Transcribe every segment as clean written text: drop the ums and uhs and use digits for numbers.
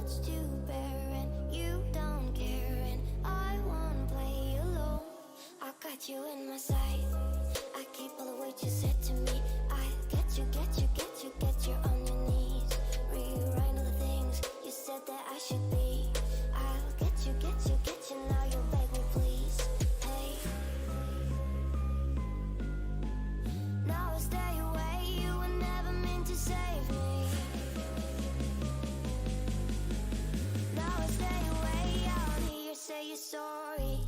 much to bear, and you don't care, and I wanna play alone. I got you in my sight. I keep all the words you said to me. I get you, get you, get you, get you on your knees. Rewrite all the things you said that I should be. I'll get you, get you, get you. Now you beg me, please. Hey. Now I stay away. You were never meant to save me. Now I stay away. I wanna hear you say you're sorry.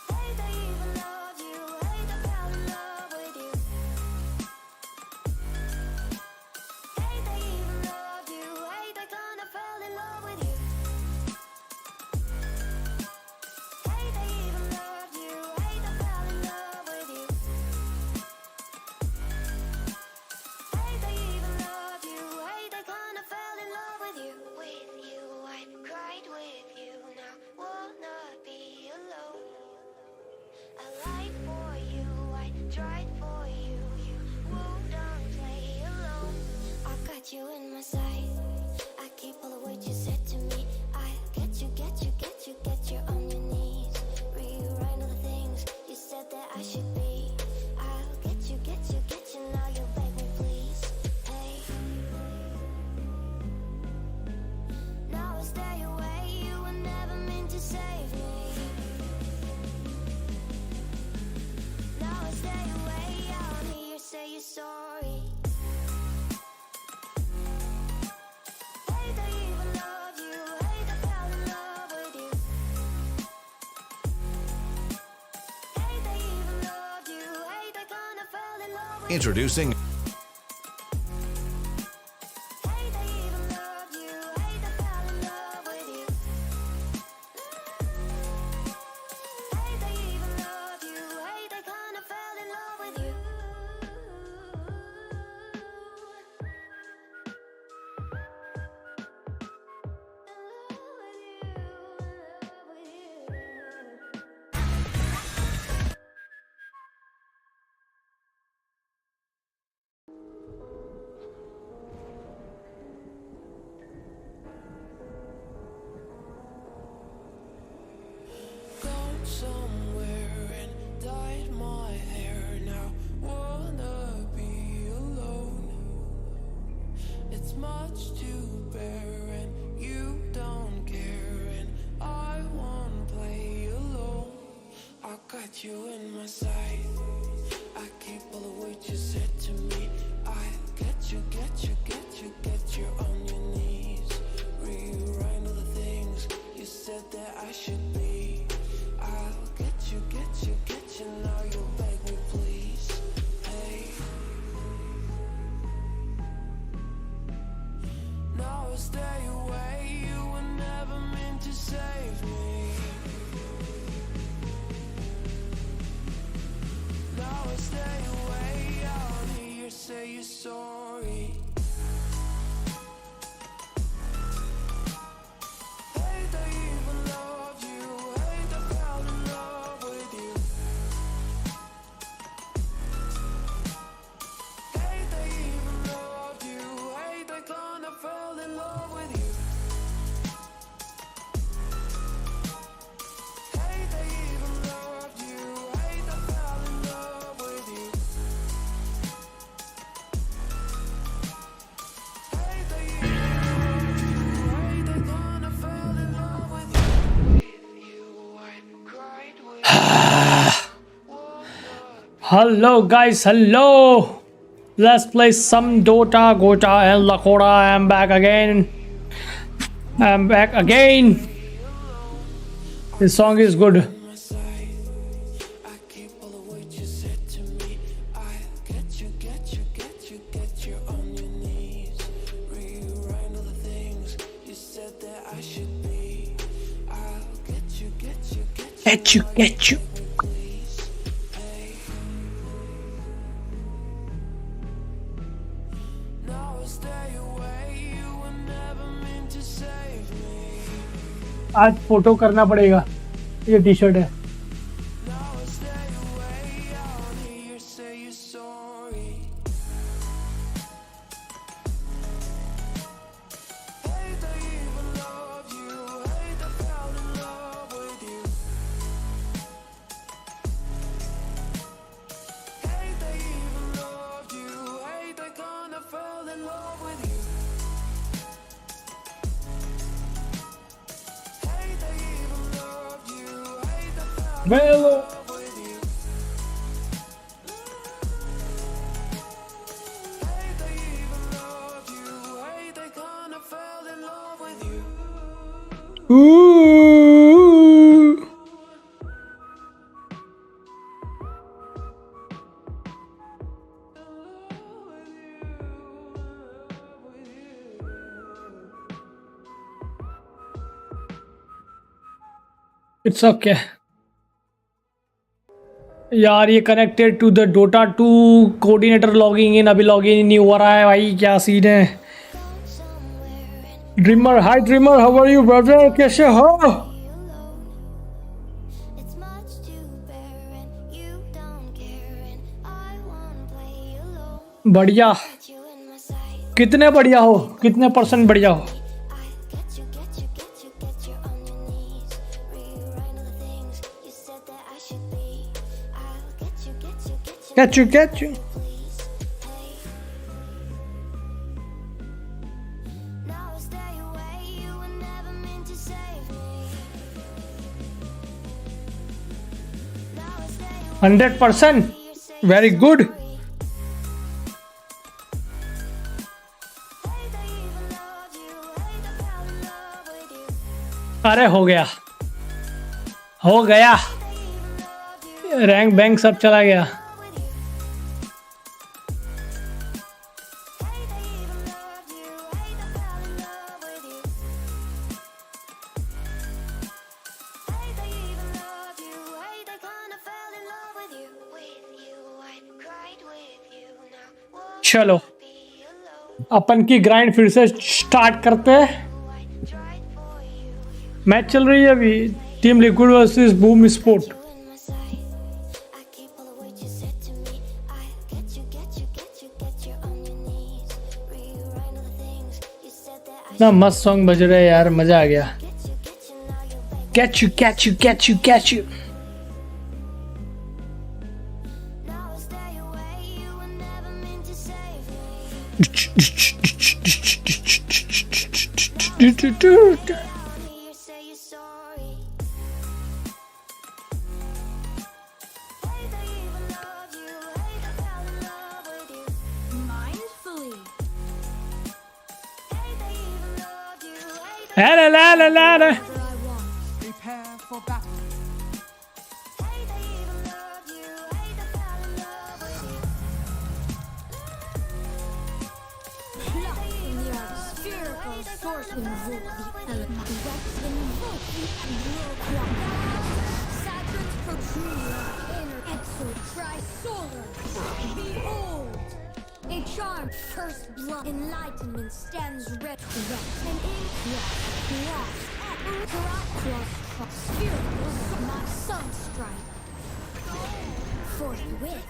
Hate I even love you. Hate I fell in love with you. Hate I even loved you. Hate I kinda fell in love with you. Hate I even loved you. Hate I fell in love with you. Hate I even loved you. Hate I kinda fell in love with you. With you, I cried with you. Now wanna be alone. I lied for you, I tried for you. You wouldn't play alone. I got you in my sight. I keep all the words you said to me. I get you, get you, get you, get you on your knees. Rewrite all the things you said that I should be. I'll get you, get you, get you. Now you beg me, please. Hey. Now I stay away. You were never meant to save me. Now I stay away. I wanna hear you say you're sorry. Hate I even loved you. Hate I fell in love with you. Hate I even loved you. Hate I kinda fell in love with you. Introducing Hate I even loved you. Hate I fell in love with you. Hate I even loved you. Hate I kinda fell in love with you. Gone somewhere and dyed my hair. Now wanna be alone. It's much to bear, and you don't care, and I wanna play alone. I got you in my sight. I keep all the words you said to me. I get you, get you, get you, get you on your knees. Rewrite all the things you said that I should be. I'll get you, get you, get you. Now you beg me, please. Hey. Now I stay away. You were never meant to save me. Now I stay away. I wanna hear you say you're sorry. Hate I even loved you. Hate I fell in love with you. Hate I even loved you. Hate I kinda fell in love with you. Hate I even loved you. Hate I fell in love with you. Hate I even loved you. Hate I kinda fell in love with you. With you, I cried with you. Hello guys, hello. Let's play some Dota, Gota and Lakota. I'm back again. This song is good. My side. I keep all the words you said to me. I get you, get you, get you, get you on your knees. Rewrite all the things you said that I should be. I'll get you, get you, get you. Get you, get you. Please. Hey. Now I stay away. You were never meant to save me. आज photo करना पड़ेगा. ये T shirt है. Now I stay away. I wanna hear you say you're sorry. in love with you. Hey, they even loved you. Hey, they fell in Well, love with you. Hey, they even loved you. Hey, they kinda fell in love with you. ooh. It's okay. यार ये connected to the Dota 2 coordinator logging in, अभी login ही नहीं हो रहा है भाई, क्या scene है। Dreamer, hi dreamer, how are you brother, कैसे हो? It's much to bear and you don't care and I won't play alone. बढ़िया, Get you in my sight. कितने बढ़िया हो, कितने % बढ़िया हो? I'll get you on your knees. Rewrite all the things you said that I should be. I'll get you. Get you. Please, hey. Now I stay away. You were never meant to save me. Now I stay away. 100%, very good. Hey, they even loved you. Hey, they fell in love with you. अरे हो गया, They even loved you. Rank bank सब चला गया। With you. Hey, they even loved you. Hey, they fell in love with you. Hey, they even loved you. Hey, they kinda fell in love with you. With you, I cried with you. Now won't चलो be alone. अपन की grind फिर से start करते हैं। I tried for you. Match चल रही है अभी, team liquid versus boom sport. You in my sight. I keep all the words you said to me. I'll get you on your knees. Rewrite all the things you said that I इतना मस्त song बज रहा है यार, मजा आ गया। get you, now you're back. Catch you. Now I stay away. You were never meant to save me. Down here, say you're sorry. Hey, they even loved you. Hey, they fell in love with you. Mindfully. Hey, they even loved you. Hey, they La la la la la. Whatever I want. Prepare for battle. Hey, they even loved you. Hey, they fell in love with you. Pluck from the earth's spherical source, invoke the element. Wax invoke the clock. Saturn's protrude inner exo trisolar. Behold, a charmed first blood enlightenment stands ready. An ink lost at spherical my sunstrike. Forthwith.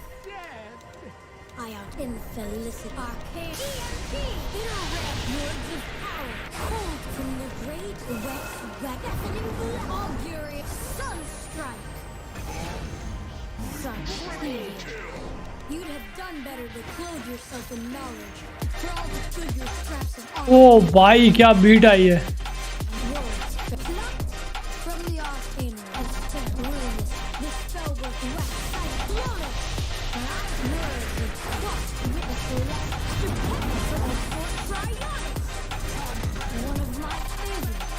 I out infelicit arcane BNQ inner red words of power cold from the great wet deafening augury sunstrike. Sunstrike. You'd have done better to clothe yourself in knowledge. Crawl to fill your straps of ओ भाई क्या beat आई है। words plucked from the arcane of temporariness. This spell was wax cyclonic. Words of trust witness your life stupendous for cryonic. One of my favorites.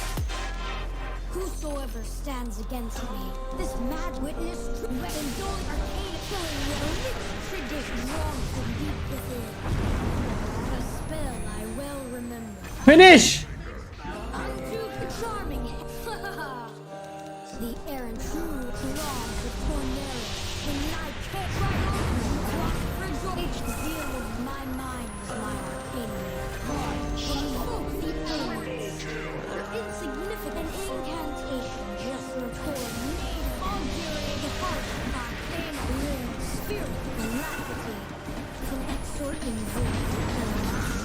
Whosoever stands against me, this mad witness indulge arcane killing with a rich tradition wrong from deep within. A spell I well remember. Finish. Unto the charming the errant true belongs with Cornelia. The night can't try on fragile zeal of my mind is my arcane. Invoke the elements. Insignificant incantation just record name augury the heart arcane ring spirit alacrity from exhort invoke the elements.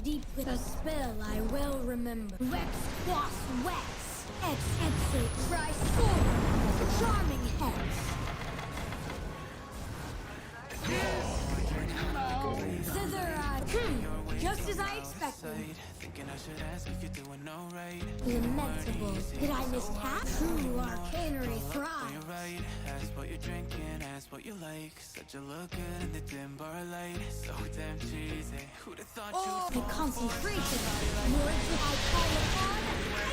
deep with a spell I well remember. Rex Quas Wex, Ex Etzel Trisor, Charming Hex. Thither I just as I expected. Thinking I should ask if you're doing alright. Lamentable. Did I miscap? True arcanery thrives. You're right. Ask what you're drinking, ask what you like. Such a look good in the dim bar light. So damn cheesy. Who'd have thought The you'd concentration. Words that I call upon.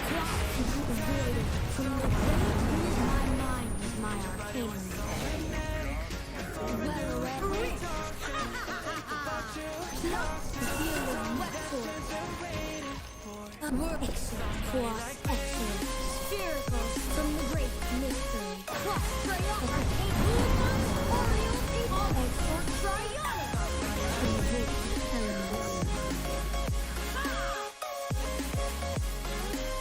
Grasp to the void. From the grave, my mind is my arcanery. Well read. Plus, the field of wet sword. Word excellent, quas excellent. Spherical from the great mystery. Plus, triumphant. Oriole, export triumph. From the great elements.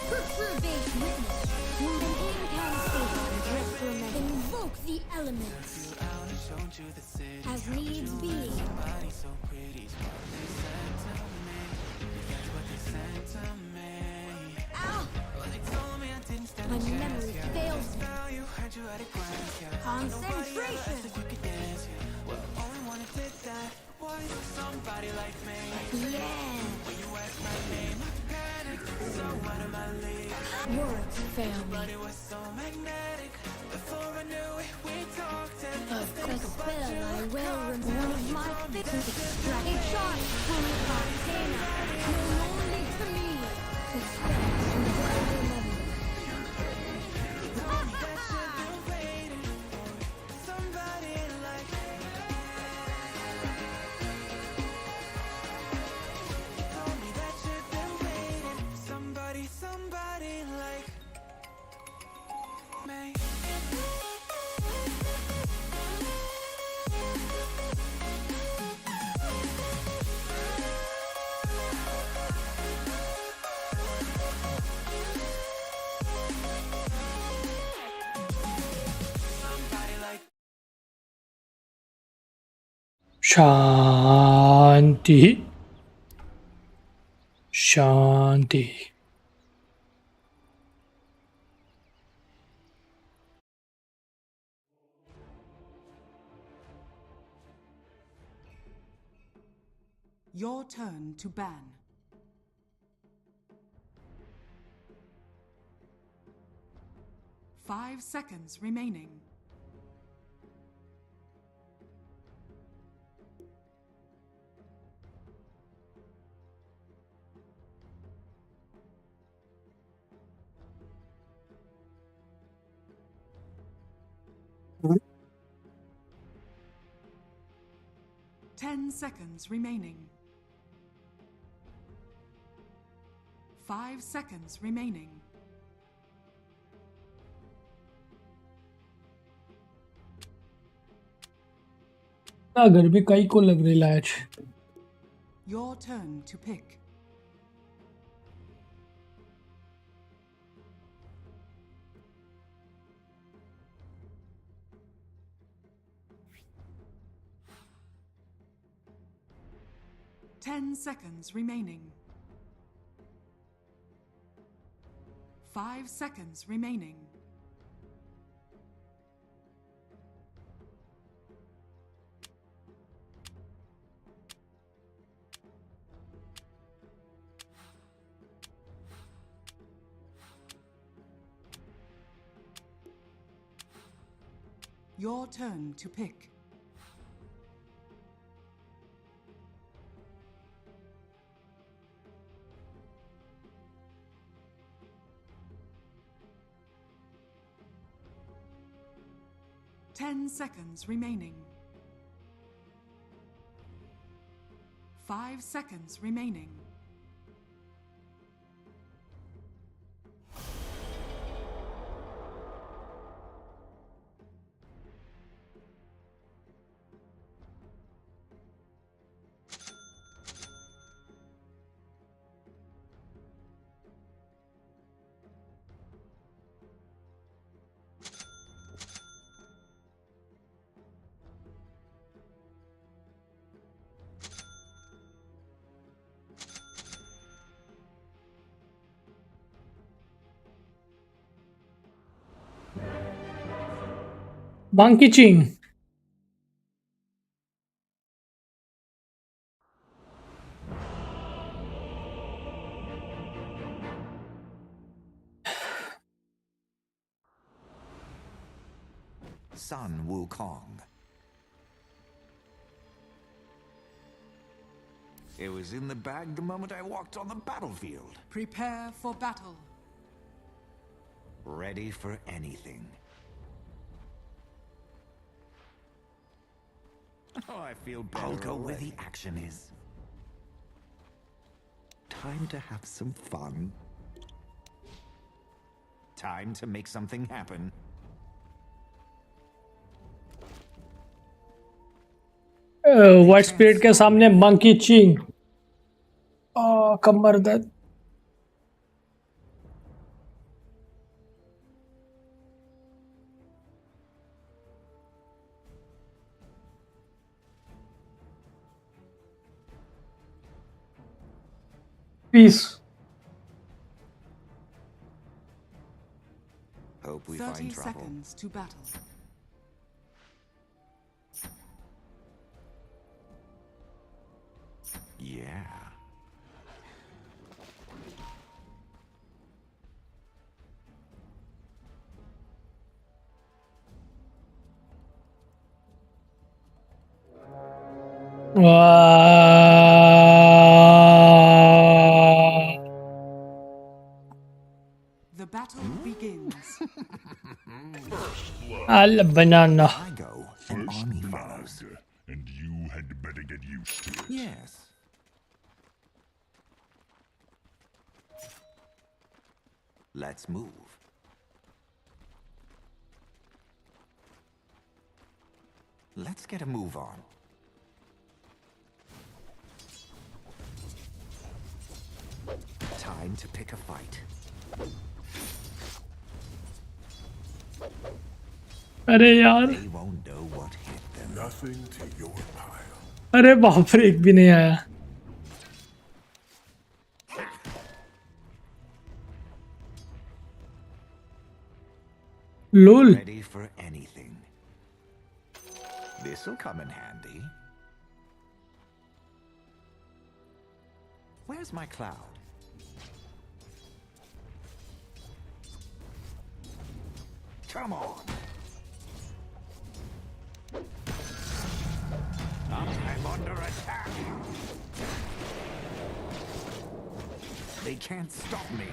Perturbate witness. An incantation just remember. Invoke the elements. showed you the city. As needs be. Somebody so pretty. That's what they said to me. Ow! Well, they told me I didn't stand My a chance. memory fails me. Now you had you at a glance, yeah. Concentration. Nobody you could dance, yeah. Well, only one who did that was somebody like me. Yeah. When you asked my name, I panicked. So out of my league. Words fail me. But it was so magnetic. Before I knew it, we talked and The spell I will remember. One of my fixes extract. A charge from the container. Known only to me. The spell I well remember. somebody like told me that you've been waiting. Somebody like me. Somebody like Shanti Shanti Your turn to ban. Five seconds remaining. Ten seconds remaining. 5 seconds remaining. गर्मी कई को लग रही है आज Your turn to pick. Ten seconds remaining. 5 seconds remaining. Your turn to pick. Ten seconds remaining. 5 seconds remaining. Monkey Ching. Sun Wukong. It was in the bag the moment I walked on the battlefield. Prepare for battle. Ready for anything. Oh, I feel better. I'll go where the action is. Time to have some fun. Time to make something happen. White Spirit के सामने Monkey Ching. कमर दर्द. Peace. Hope we 30 find trouble. seconds to battle. Yeah. The battle begins. Al banana. I go, an army follows. And you had better get used to it. Yes. Let's move. Let's get a move on. Time to pick a fight. अरे यार. They won't know what hit them. Nothing to your pile. अरे बाप रे, एक भी नहीं आया. LOL. Ready for anything. This'll come in handy. Where's my cloud? Come on. I'm under attack. They can't stop me.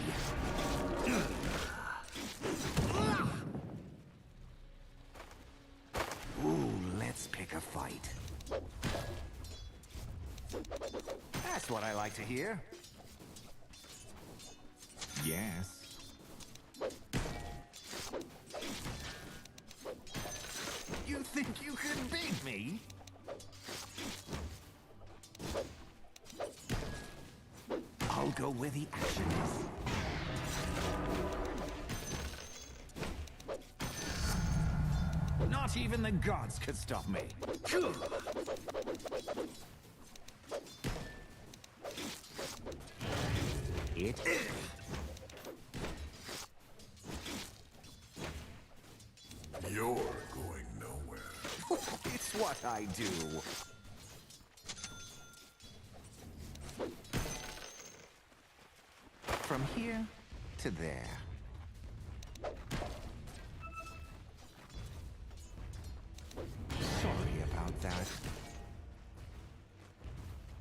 Ooh, let's pick a fight. That's what I like to hear. Yes. You think you can beat me? I'll go where the action is. Not even the gods could stop me. It is. You're going nowhere. It's what I do. From here to there. Sorry about that.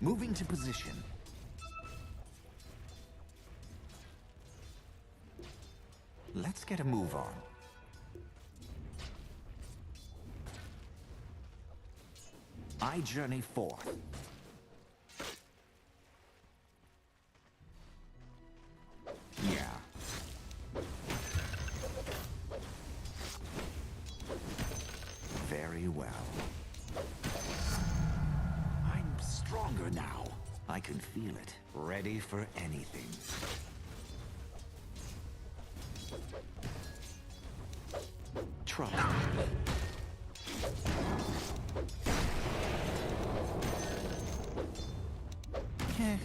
Moving to position. Let's get a move on. I journey forth. Yeah. Very well. I'm stronger now. I can feel it. Ready for anything. Trust me. Heh.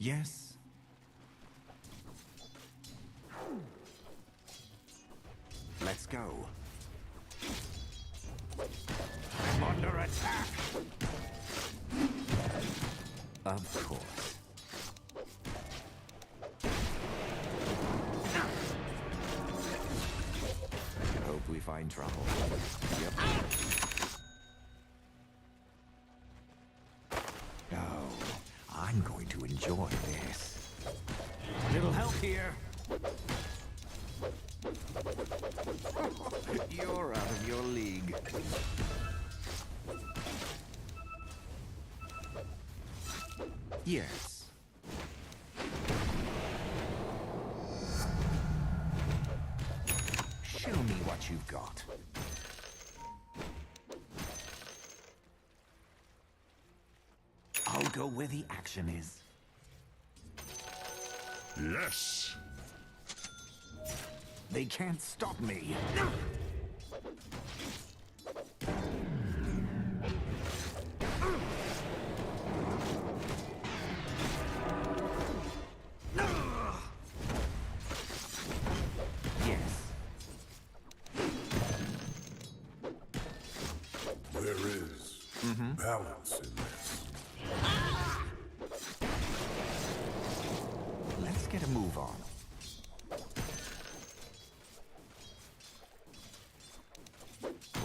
Yes. Let's go. I'm under attack. Of course. Hope we find trouble. Yep. Oh, I'm going to enjoy this. Little help here. You're out of your league. Yes. Show me what you've got. I'll go where the action is. Yes. They can't stop me. Yes. There is balance in this. Let's get a move on.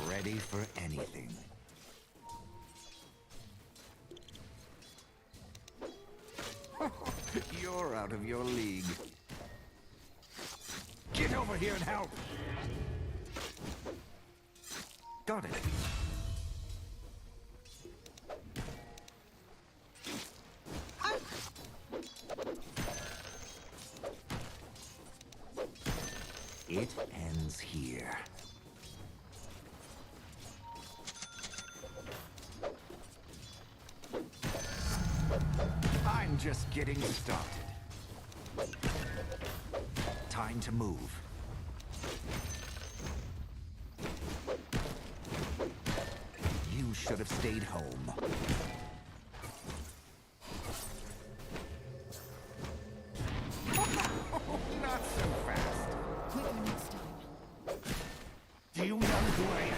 Ready for anything. You're out of your league. Get over here and help! Got it. It ends here. I'm just getting started. Time to move. You should have stayed home. Not so fast. Quicker next time. Do you know who I am?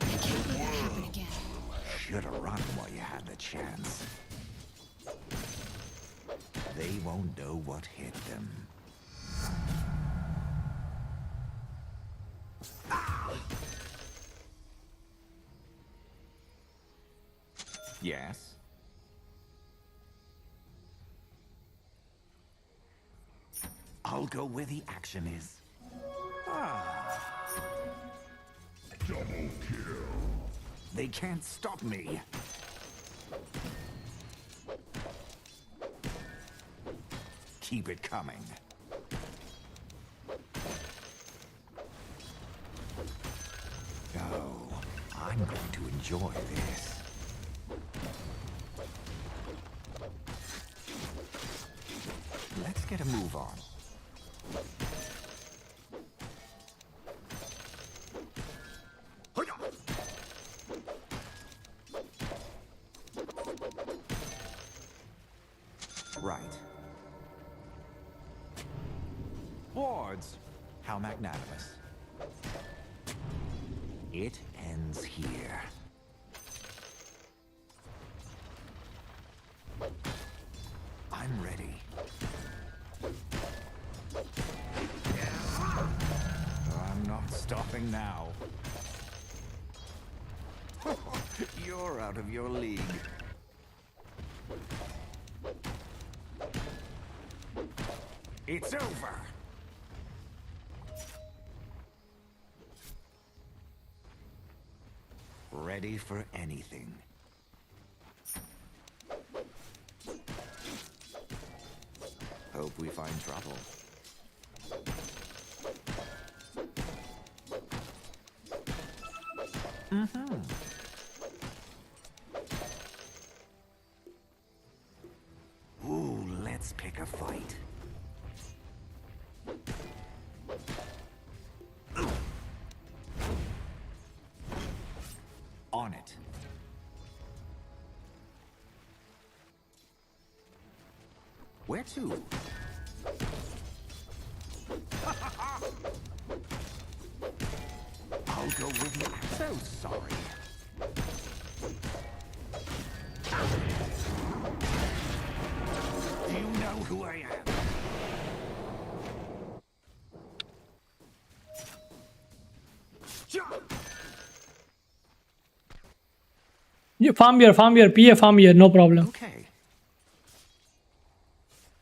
I can't let that happen again. Should have run while you had the chance. They won't know what hit them. Ah! Yes? I'll go where the action is. Ah. Double kill. They can't stop me. Keep it coming. Oh, I'm going to enjoy this. Let's get a move on. Right. Boards. How magnanimous. It ends here. I'm ready. I'm not stopping now. You're out of your league. It's over. Ready for anything. Hope we find trouble. Ooh, let's pick a fight. On it. Where to? I'll go with you. So sorry. Do you know who I am? You farm here, PA farm here, no problem. Okay.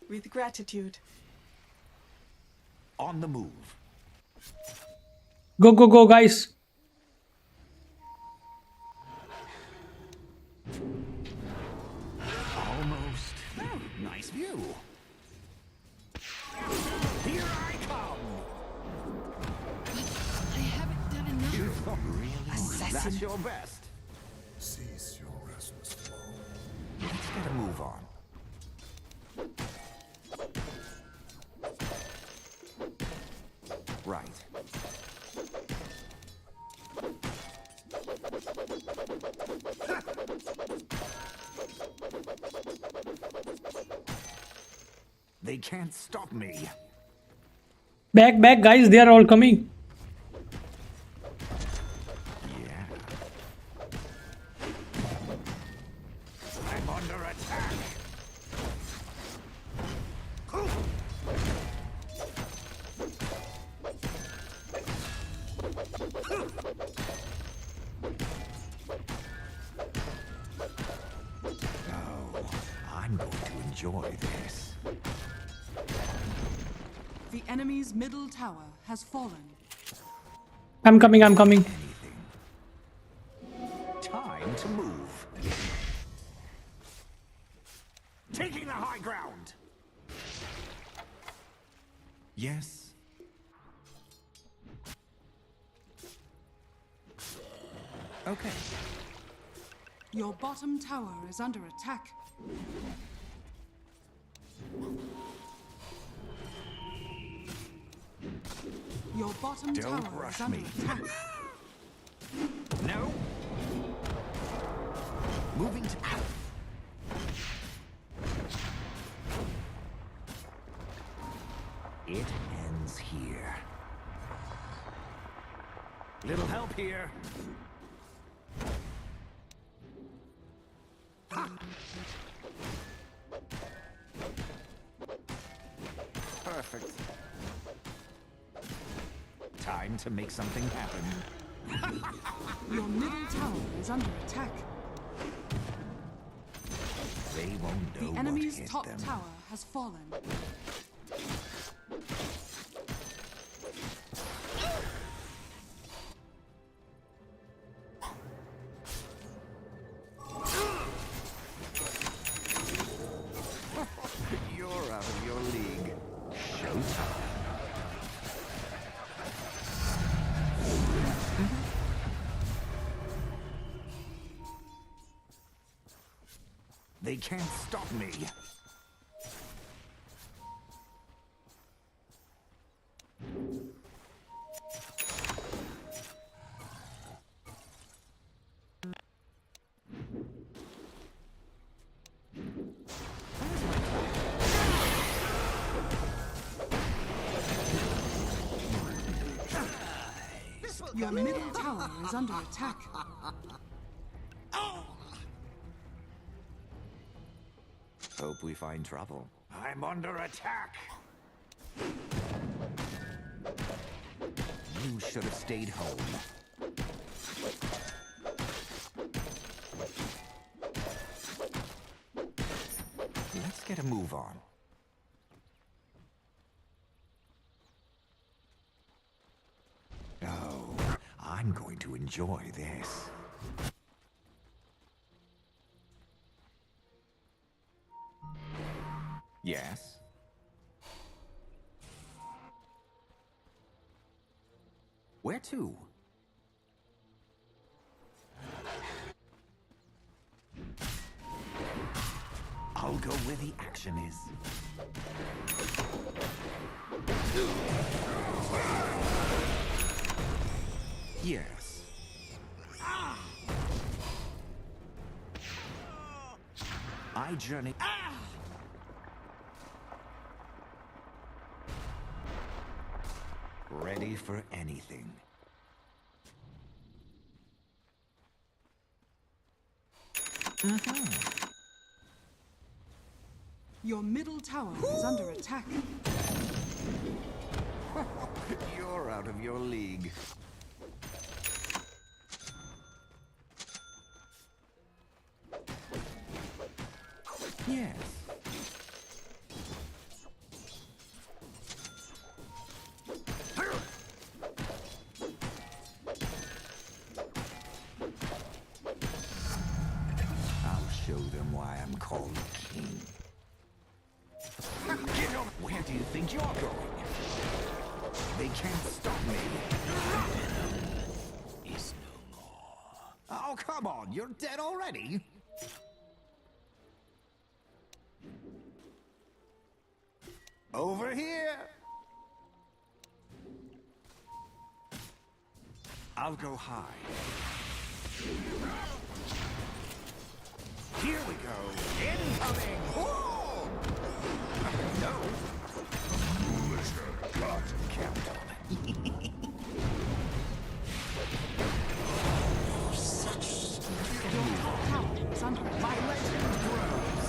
With gratitude. On the move. Go, go, go, guys. Almost. Oh, nice view. Here I come. I haven't done enough. Really? That's your best. Cease your restless flow. Let's get a move on. Right. They can't stop me. Back, back, guys. They are all coming. Yeah. I'm under attack. Oh, I'm going to enjoy this. The enemy's middle tower has fallen. I'm coming, I'm coming. Anything. Time to move. Taking the high ground. Yes. Okay. Your bottom tower is under attack. Your bottom Don't tower rush is under me. attack. No. Moving to. It ends here. Little help here. Ha! Perfect. Time to make something happen. Your middle tower is under attack. They won't know The enemy's what hit top them. tower has fallen. You're out of your league. Showtime. They can't stop me. Your middle tower is under attack. Hope we find trouble. I'm under attack. You should have stayed home. Let's get a move on. Oh, I'm going to enjoy this. Yes. Where to? I'll go where the action is. Yes. I journey. Ready for anything. Your middle tower is under attack. You're out of your league. Yes. I'll show them why I'm called king. Get up! Where do you think you're going? They can't stop me. Is no more. Oh, come on! You're dead already? Over here! I'll go high. Here we go. Incoming! Whoa! No. Count on it. Your top tower is under attack. My legend grows.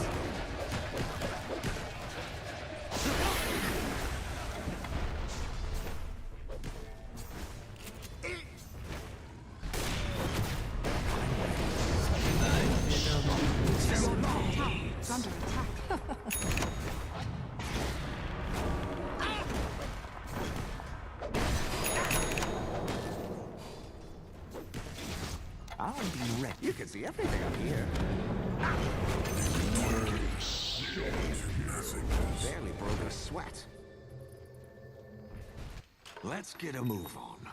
Your top tower is under attack. I'll be ready. You can see everything up here. Barely broke a sweat. Let's get a move on.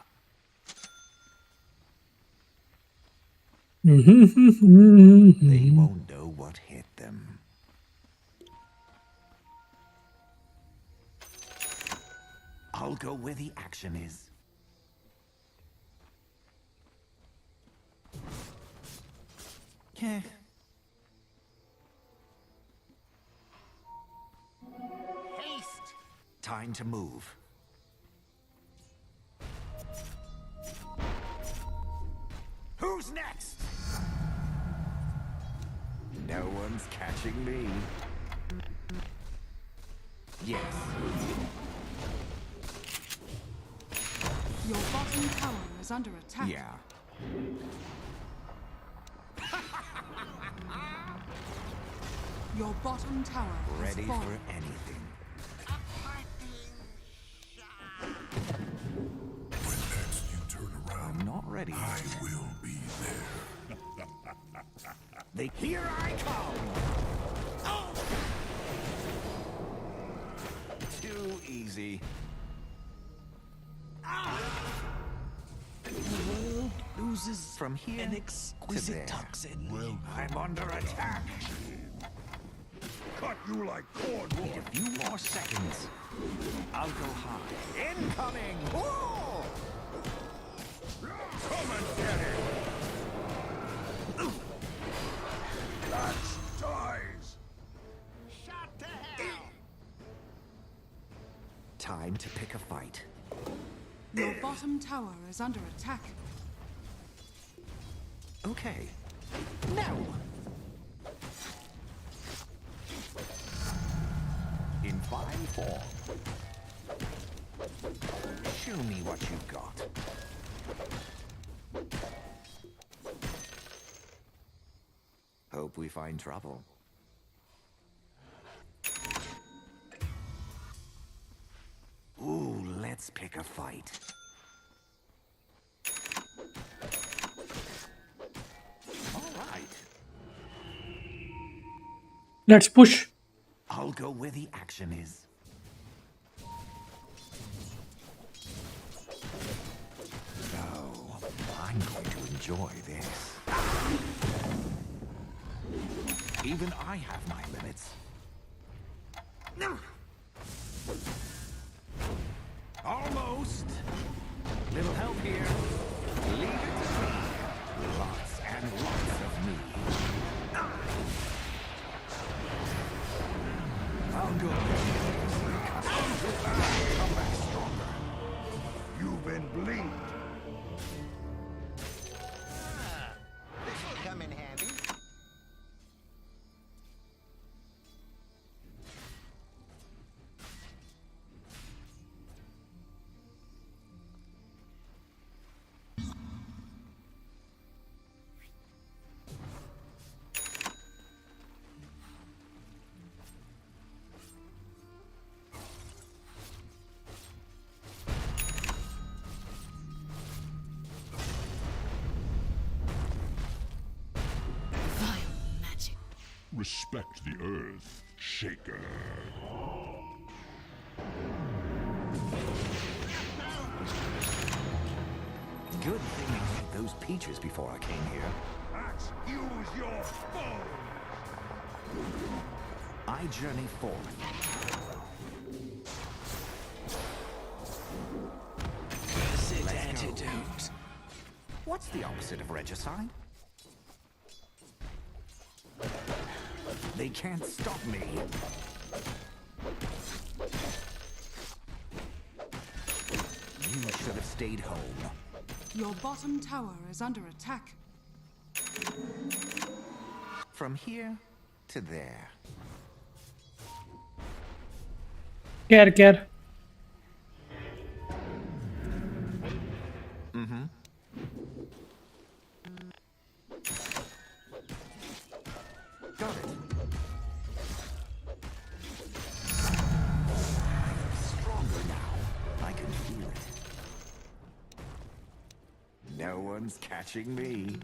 They won't know what hit them. I'll go where the action is. Yeah. Haste! Time to move. Who's next? No one's catching me. Yes. Your bottom tower is under attack. Yeah. Your bottom tower has Ready fallen. for anything. When next you turn around, I'm not ready. I will be there. Here I come! Oh! Too easy. The world loses from here an exquisite toxin. Well, I'm under attack. Cut you like cordwood. Need a few more seconds. I'll go high. Incoming! Whoa! Come and get it. That's dies. Shot to hell! Time to pick a fight. Your bottom tower is under attack. Okay. Now! In 5-4. Show me what you've got. Hope we find trouble. Ooh, let's pick a fight. All right. Let's push. I'll go where the action is. So, I'm going to enjoy this. Even I have my limits. Almost. Little help here. Leave it to me. Lots and lots of me. I'll go. Come back stronger. You've been bleed. This will come in handy. Respect the earth, Shaker. Good thing I ate those peaches before I came here. Axe, use your bow. I journey forth. Cursed antidote. What's the opposite of regicide? They can't stop me. You should have stayed home. Your bottom tower is under attack. From here to there. Care. Got it. Stronger now. I can feel it. No one's catching me.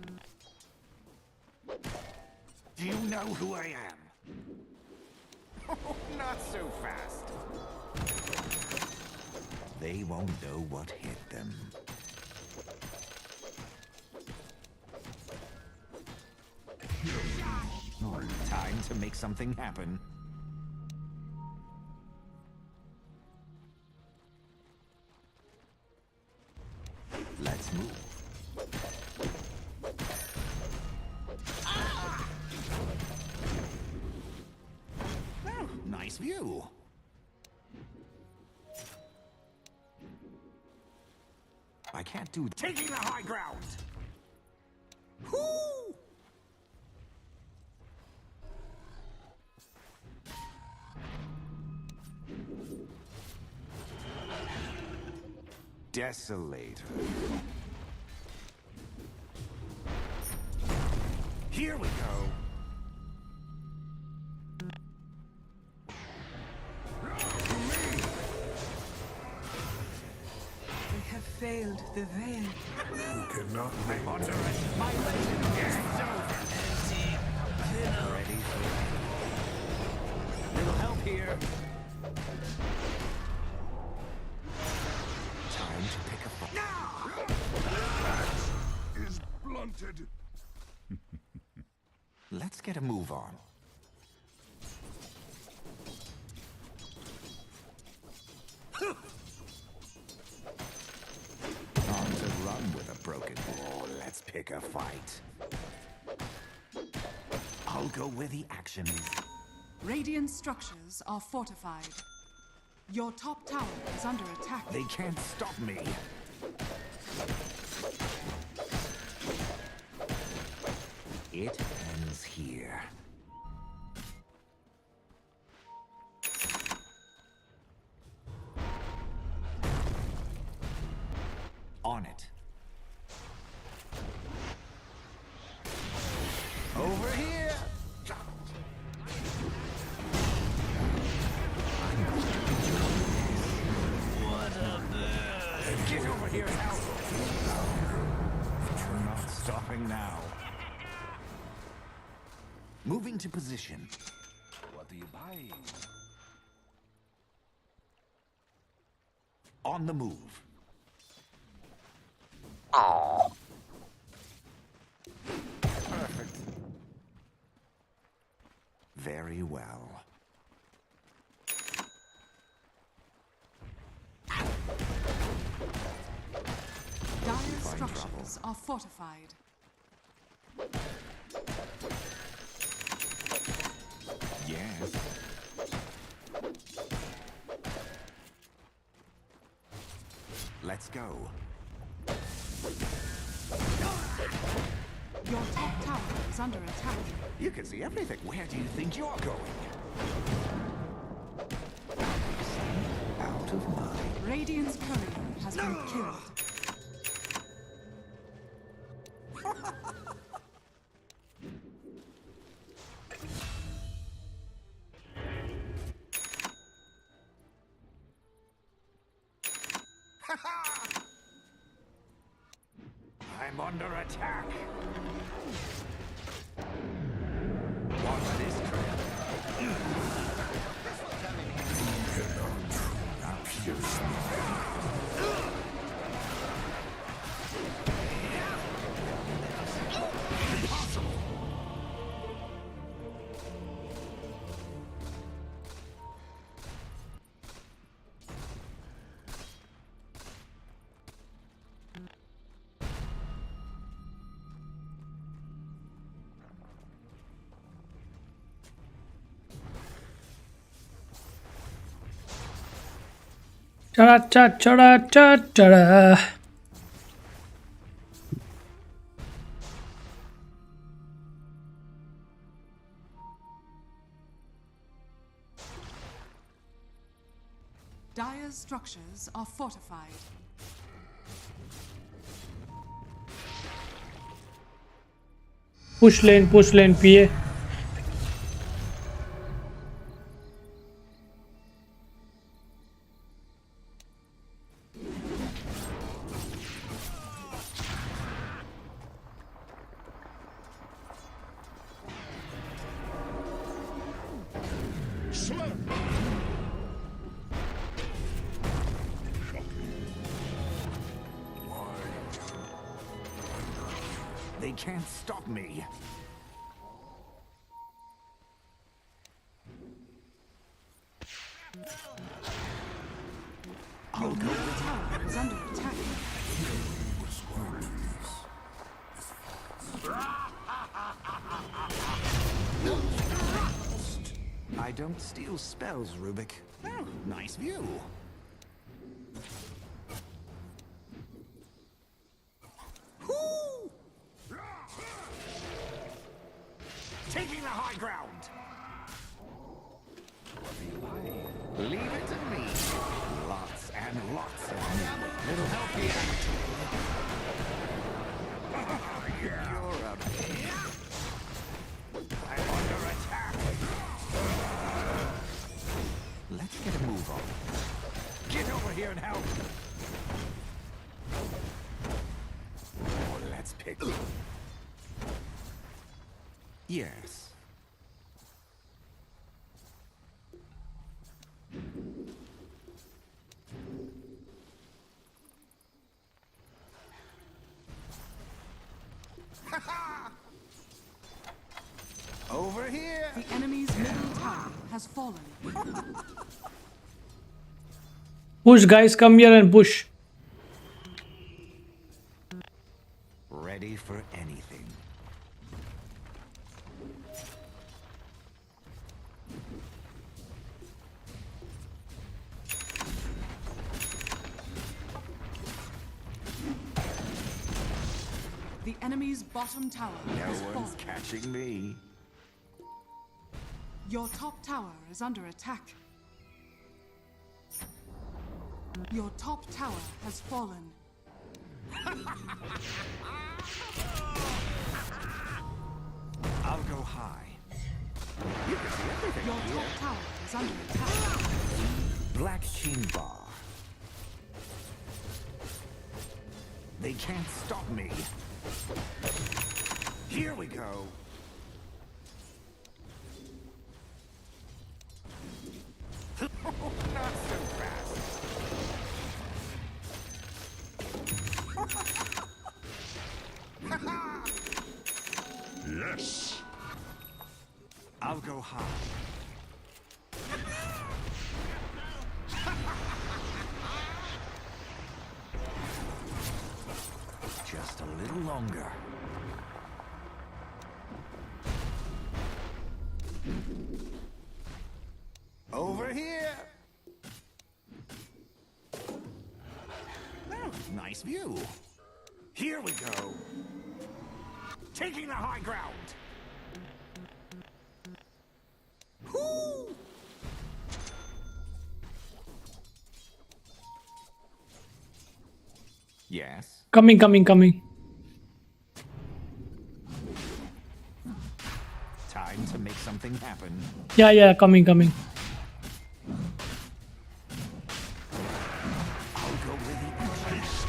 Do you know who I am? Oh, not so fast. They won't know what hit them. Time to make something happen. Let's move. Oh, nice view. I can't do taking the high ground. Whoo! Desolator. Here we go. We have failed the veil. You cannot make My legend is over. Ready for little help here. Time to pick a fight. is blunted. Let's get a move on. On to run with a broken wall. Let's pick a fight. I'll go where the action is. Radiant structures are fortified. Your top tower is under attack. They can't stop me. It ends here. On it. Over here! Get over here and help! You're not stopping now. Moving to position. What are you buying? On the move. Perfect. Very well. Dire structures are fortified. Yes. Let's go. is under attack. You can see everything. Where do you think you're going? Out of mind. Radiant's courier has been killed. I'm under attack. Watch this trip. Impossible. Ta-da-ta-ta-da-ta-da. Dire's structures are fortified. Push lane, PA. They can't stop me. Your middle tower is under attack. I don't steal spells, Rubik. Oh, nice view. Whoo! Taking the high ground. Leave it to me. Lots and lots of little help here. You're up. I'm under attack. Let's get a move on. Get over here and help. Oh, let's pick. Yes. Over here. The enemy's middle tower has fallen. Push, guys, come here and push. Ready for anything. The enemy's bottom tower has No fallen. one's catching me. Your top tower is under attack. Your top tower has fallen. I'll go high. You can see everything Your here. top tower is under attack. Black King Bar. They can't stop me. Here we go. Not so fast. Yes. I'll go high. Just a little longer. Over here. Oh, nice view. Here we go. Taking the high ground. Yes. Coming. Time to make something happen. Yeah, coming. I'll go with the interest.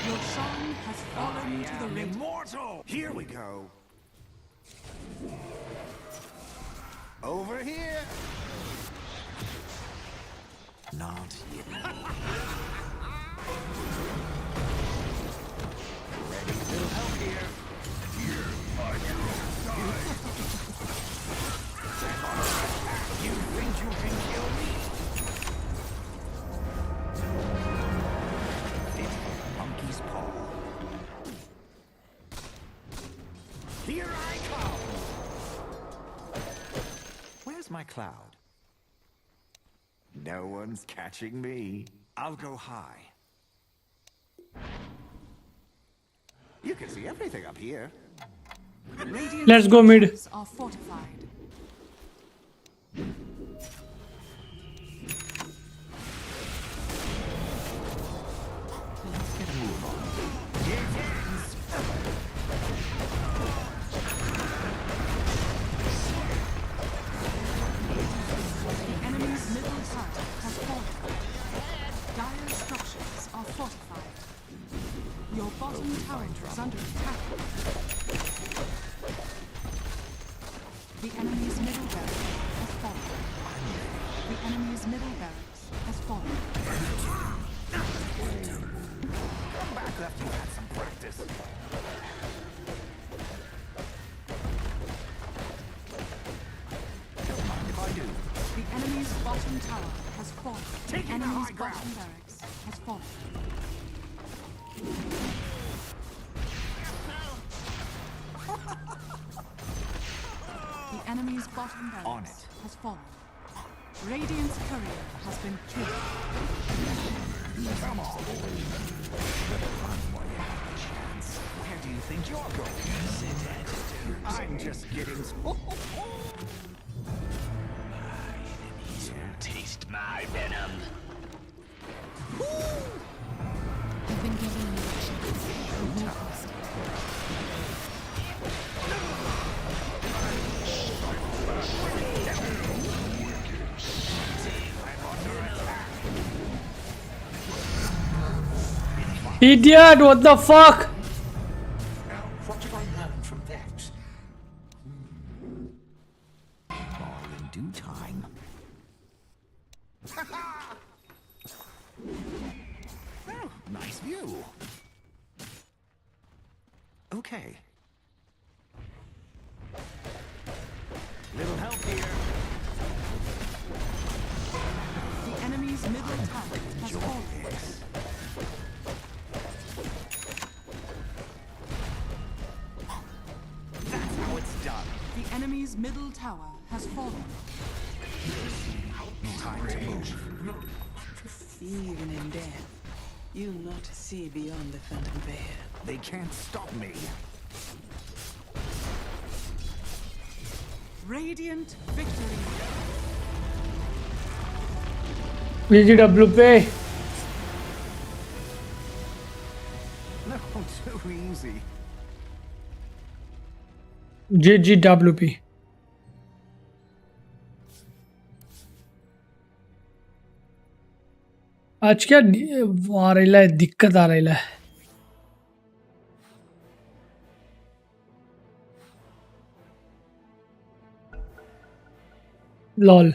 Your song has fallen to the I'm ring. immortal. Here we go. Over here. Not yet. Ready? Little help here. You think you can kill me? It's monkey's paw. Here I come. Where's my cloud? No one's catching me. I'll go high. You can see everything up here. Radiant Let's go mid. structures are fortified. Let's get a move on. The enemy's middle tower has fallen. Dire structures are fortified. Your bottom tower is under attack. The enemy's middle barracks has fallen. The enemy's middle barracks has fallen. Come back after you had some practice. Don't mind if I do. The enemy's bottom tower has fallen. Taking The the enemy's high ground. bottom barracks has fallen. The enemy's bottom barracks On it. has fallen. Radiant's courier has been killed. Come on. One more chance. Where do you think you're going? I'm just getting... Taste my venom. I've been given an election. Idiot, what the fuck? What did I learn from that? All in due time. Well, nice view. Okay. Little help here. The enemy's middle tower has fallen. That's how it's done. The enemy's middle tower has fallen. Time to move. Even in death, you'll not see beyond the phantom veil. They can't stop me. Radiant victory. VGWP. No, too easy. GGWP. आज क्या आ रही है, दिक्कत आ रही है. Lol.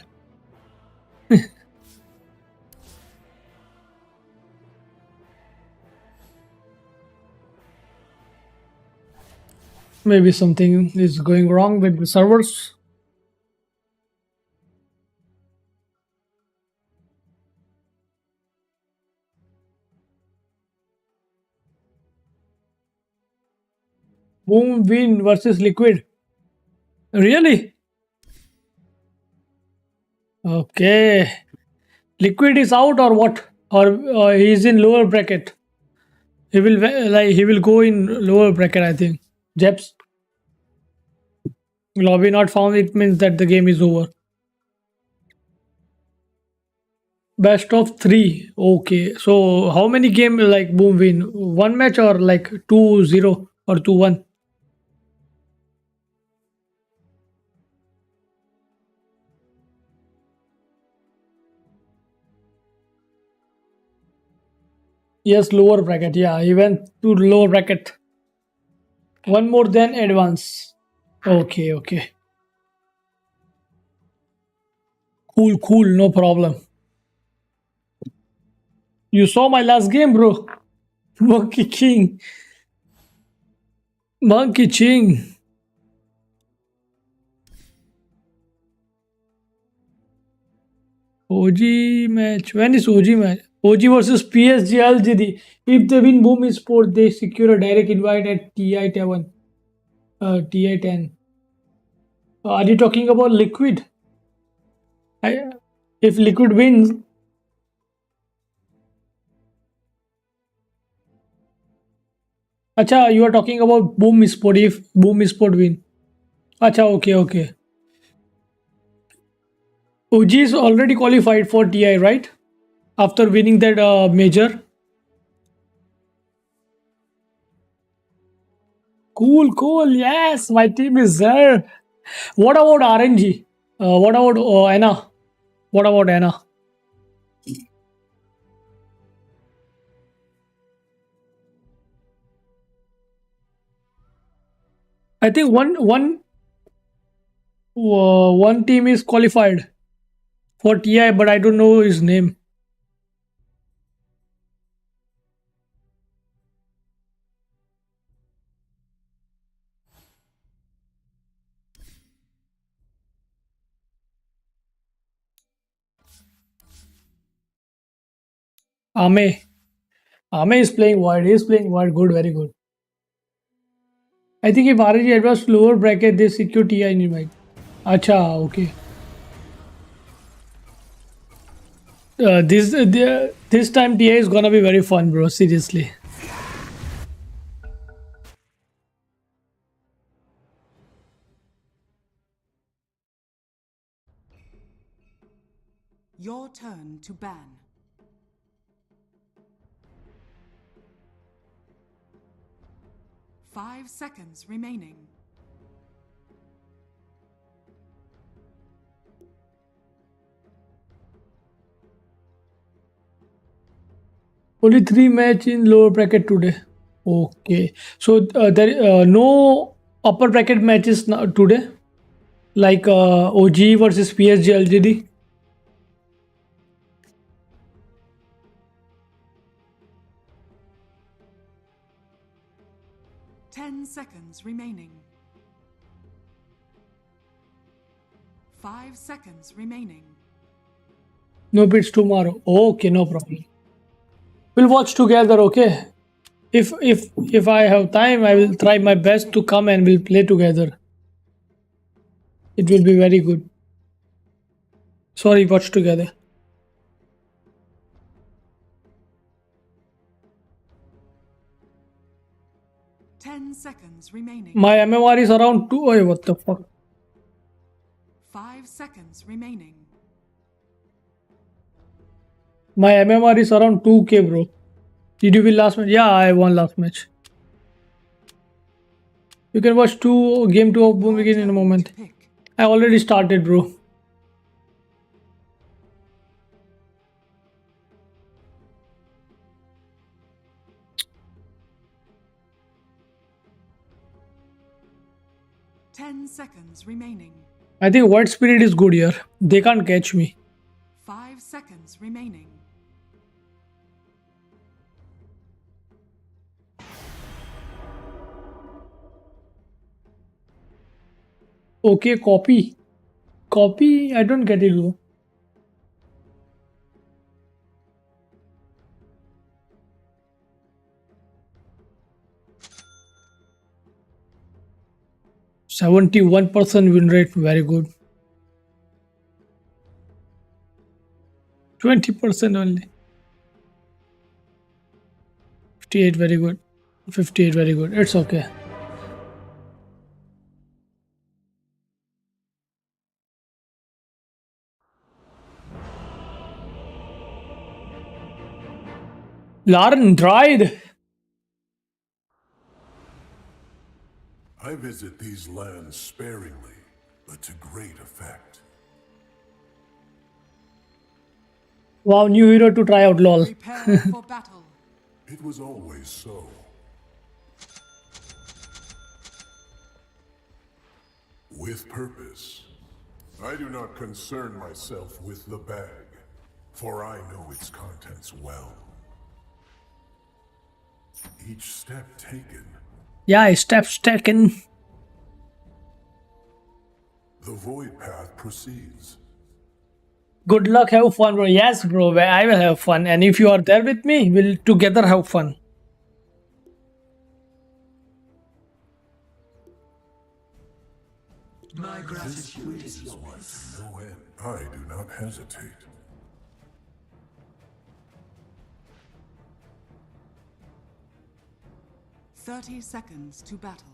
Maybe something is going wrong with the servers. Boom win versus Liquid. Really? Okay. Liquid is out or what? or he's in lower bracket. He will go in lower bracket, I think. Jeps lobby not found. It means that the game is over. Best of 3. Okay. So how many game like boom win? One match or like 2-0 or 2-1? Yes, lower bracket. Yeah, he went to lower bracket. One more than advance. Okay, okay. Cool, cool. No problem. You saw my last game, bro. Monkey King. Monkey King. OG match. When is OG match? OG versus PSG LGD. If they win Boom Sport, they secure a direct invite at TI10. TI10. Are you talking about Liquid? If Liquid wins, acha, you are talking about Boom Sport. If Boom Sport win, acha, okay, okay. OG is already qualified for TI, right? After winning that major. Cool, cool. Yes, my team is there. What about RNG? What about Anna? What about Anna? I think one team is qualified for TI, but I don't know his name. Ame. Ame is playing wide. He is playing wide. Good, very good. I think if RNG advanced lower bracket, they secure TI invite. Acha, okay. This time TI is gonna be very fun, bro. Seriously. Your turn to ban. Five seconds remaining. Only 3 match in lower bracket today. Okay. So there no upper bracket matches today, like OG versus PSG LGD. 10 seconds remaining. 5 seconds remaining. No bids tomorrow. Okay, no problem. We'll watch together. Okay. If I have time, I will try my best to come and we'll play together. It will be very good. Sorry, watch together. Seconds remaining. My MMR is around 2. Oh, what the fuck? 5 seconds remaining. My MMR is around 2k, bro. Did you win last match? Yeah, I won last match. You can watch game 2 of Boom again in a moment. I already started, bro. Seconds remaining. I think White Spirit is good here. They can't catch me. 5 seconds remaining. Okay, copy. Copy? I don't get it, bro. %71 win rate, very good. 20% only. 58, very good. 58, very good. It's okay. Lauren died. I visit these lands sparingly, but to great effect. Wow, new hero to try out, lol. Prepare for battle. It was always so. With purpose. I do not concern myself with the bag, for I know its contents well. Each step taken, Yeah, steps taken. the void path proceeds. Good luck, have fun, bro. Yes, bro, I will have fun. And if you are there with me, we'll together have fun. My gratitude is yours. No end. I do not hesitate. Thirty seconds to battle.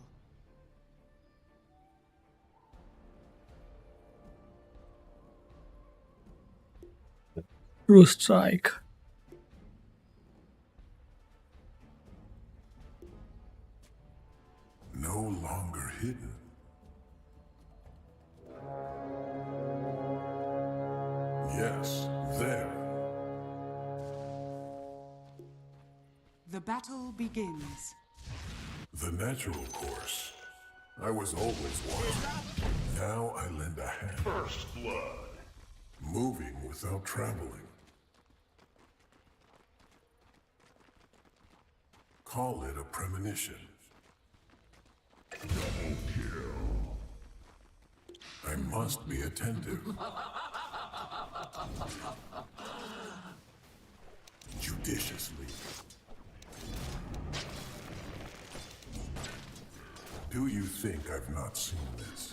True strike. No longer hidden. Yes, there. The battle begins. The natural course. I was always one. Now I lend a hand. First blood. Moving without traveling. Call it a premonition. Double kill. I must be attentive. Judiciously. Do you think I've not seen this?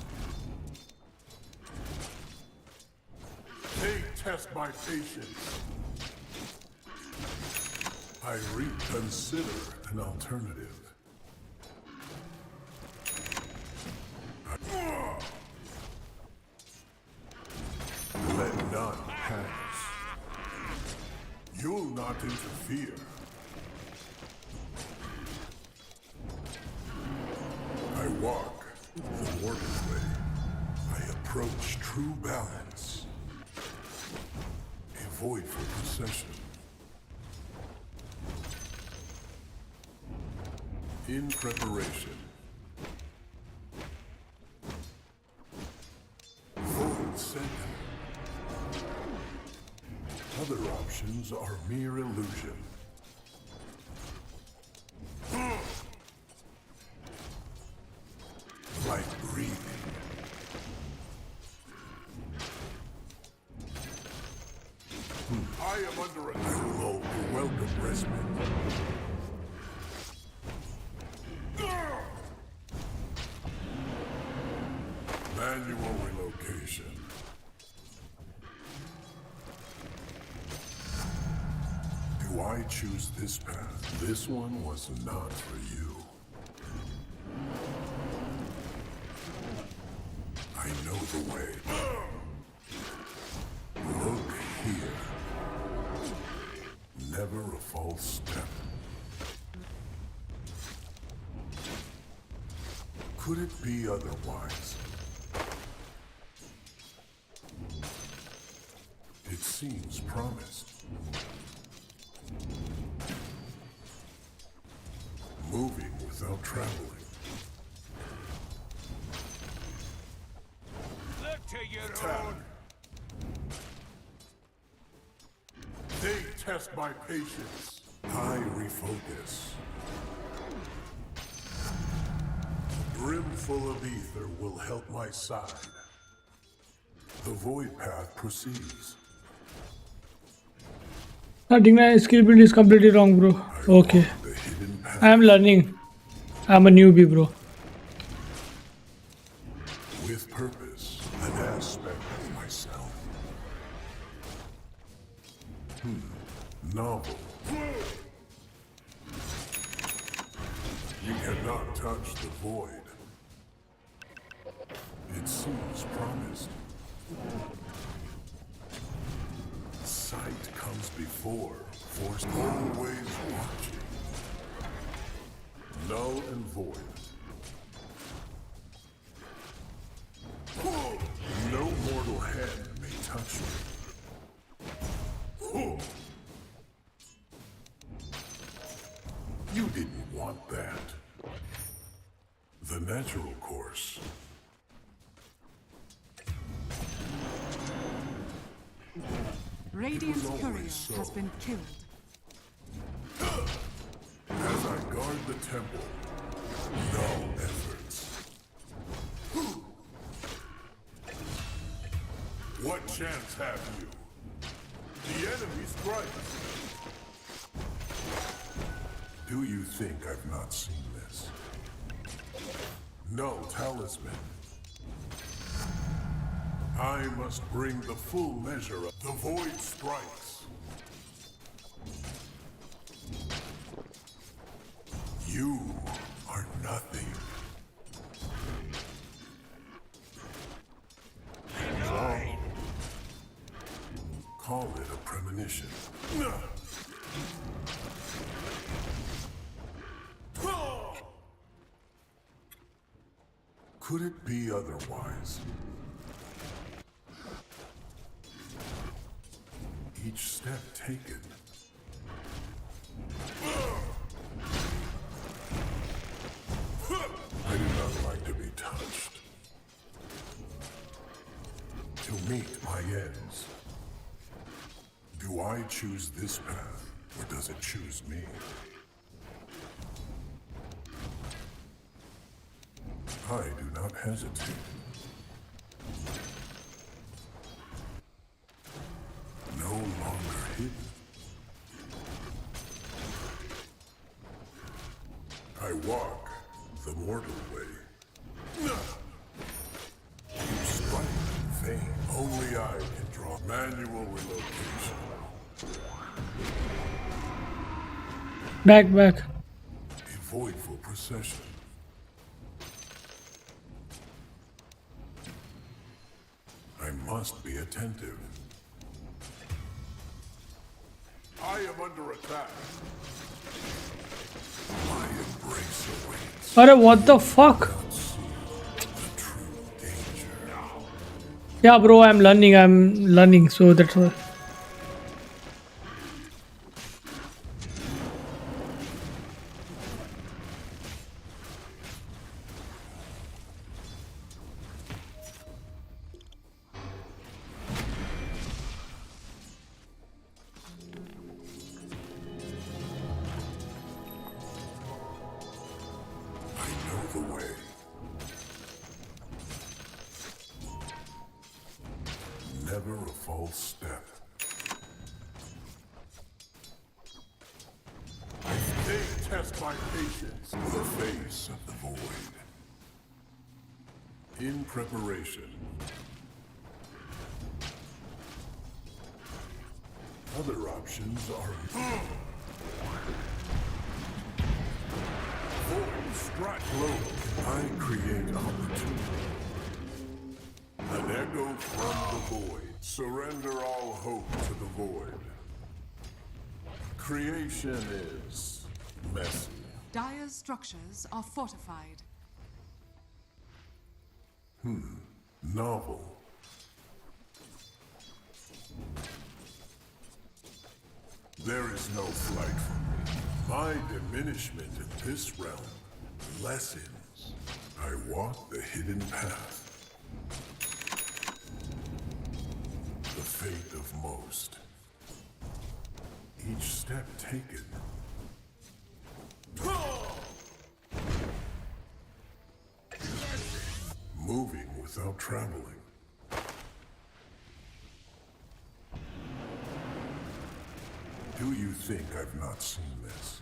They test my patience. I reconsider an alternative. Let none pass. You'll not interfere. I walk the warden's way. I approach true balance. A void for procession. In preparation. Void center. Other options are mere illusion. Like breathing. I am under a no welcome respite. Manual relocation. Do I choose this path? This one was not for you. I know the way. Look here. Never a false step. Could it be otherwise? It seems promised. Moving without traveling. Look to your Attack. own. They test my patience. I refocus. A brimful of ether will help my side. The void path proceeds. I think my skill build is completely wrong, bro. Okay. The hidden path. I am learning. I'm a newbie, bro. With purpose, an aspect of myself. Novel. You cannot touch the void. It seems promised. Sight comes before force, always watching. Null and void. No mortal hand may touch me. You didn't want that. The natural course. Radiant's always courier so. has been killed. As I guard the temple, no efforts. What chance have you? The enemy strikes. Do you think I've not seen this? No talisman. I must bring the full measure of the void strikes. You are nothing. Call it a premonition. Could it be otherwise? Each step taken. I do not like to be touched. To meet my ends. Do I choose this path, or does it choose me? I do not hesitate. No longer hidden. I walk the mortal way. You strike in vain. Only I can draw manual relocation. Back. A voidful procession. I must be attentive. I am under attack. My embrace awaits. Arre, what the fuck? Not see the true danger. Yeah, bro, I'm learning, so that's why. I know the way. Never a false step. They test my patience. The face of the void. In preparation. Other options are... Void strike low. I create opportunity. An echo from the void. Surrender all hope to the void. Creation is messy. Dire's structures are fortified. Novel. There is no flight for me. My diminishment in this realm lessens. I walk the hidden path. The fate of most. Each step taken. Moving without traveling. Do you think I've not seen this?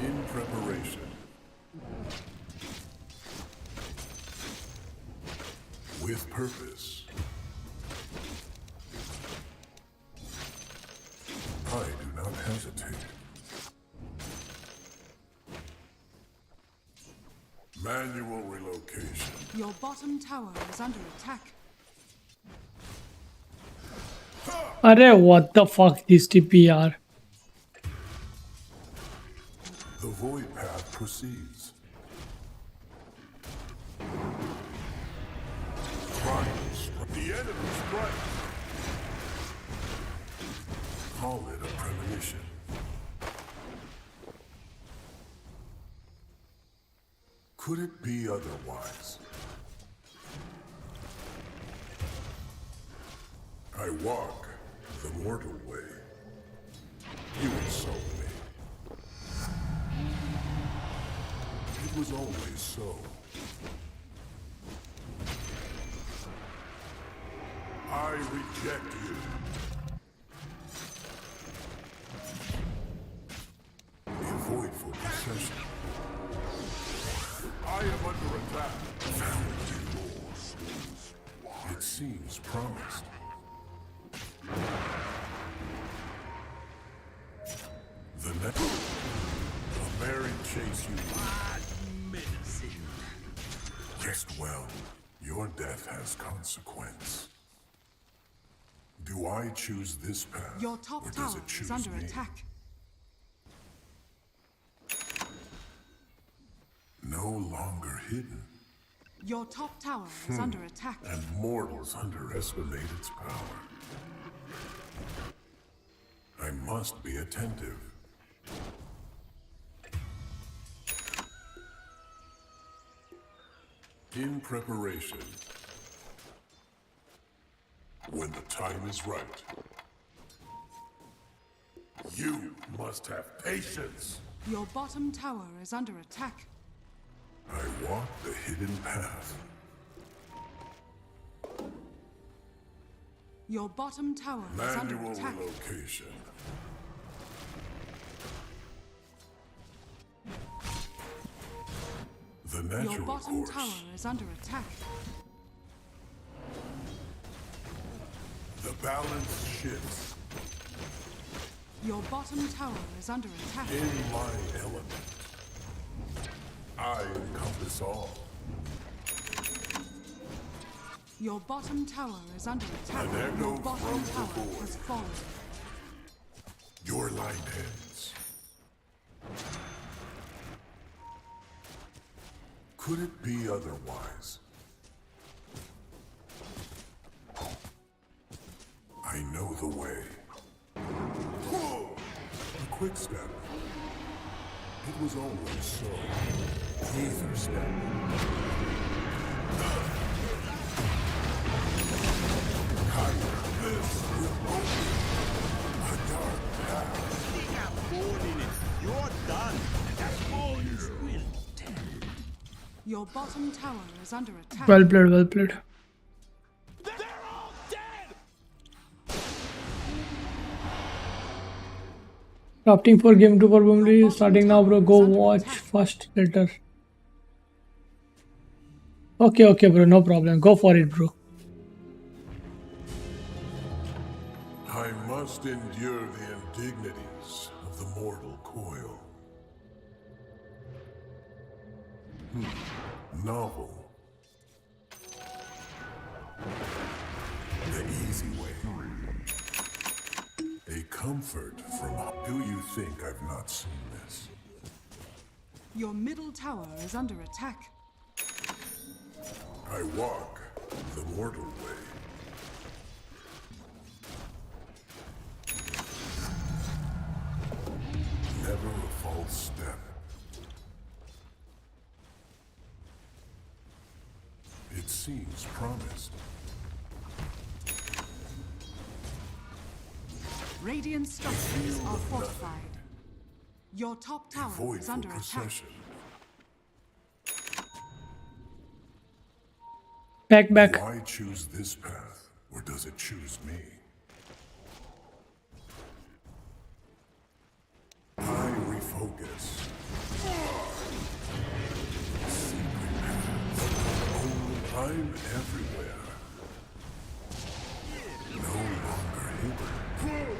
In preparation. With purpose. I do not hesitate. hesitate. Manual relocation. Your bottom tower is under attack. Arey, what the fuck this TPR? The void path proceeds. The enemy strikes. Call it a premonition. Could it be otherwise? I walk the mortal way. You insult me. It was always so. I reject you. Avoid for possession. I am under attack. It seems promised. The next. A merry chase you. Menacing. Rest well. Your death has consequence. Do I choose this path? Your top or does tower it choose is under me? attack. No longer hidden. Your top tower is under attack. And mortals underestimate its power. I must be attentive. In preparation. When the time is right. You must have patience. Your bottom tower is under attack. I walk the hidden path. Your bottom tower is under Manual attack. relocation. The natural Your bottom course. tower is under attack. The balance shifts. Your bottom tower is under attack. In my element. I encompass all. Your bottom tower is under attack. An echo Your bottom from the tower void. has fallen. Your line ends. Could it be otherwise? I know the way. A quick step. It was always so. Either step. This will open a dark path. You got born in it. You're done. That's all you will. Your bottom tower is under attack. Well played, well played. They're all dead. Crafting for game 2 probably starting now, bro. Go watch first later. Okay, bro. No problem. Go for it, bro. I must endure the indignities of the mortal coil. Novel. The easy way. A comfort from... Do you think I've not seen this? Your middle tower is under attack. I walk the mortal way. Never a false step. It seems promised. Radiant structures are fortified. Your top tower Void is for under attack. possession. Back. Do I choose this path, or does it choose me? I refocus. Secret paths. Oh, I'm everywhere. No longer hidden.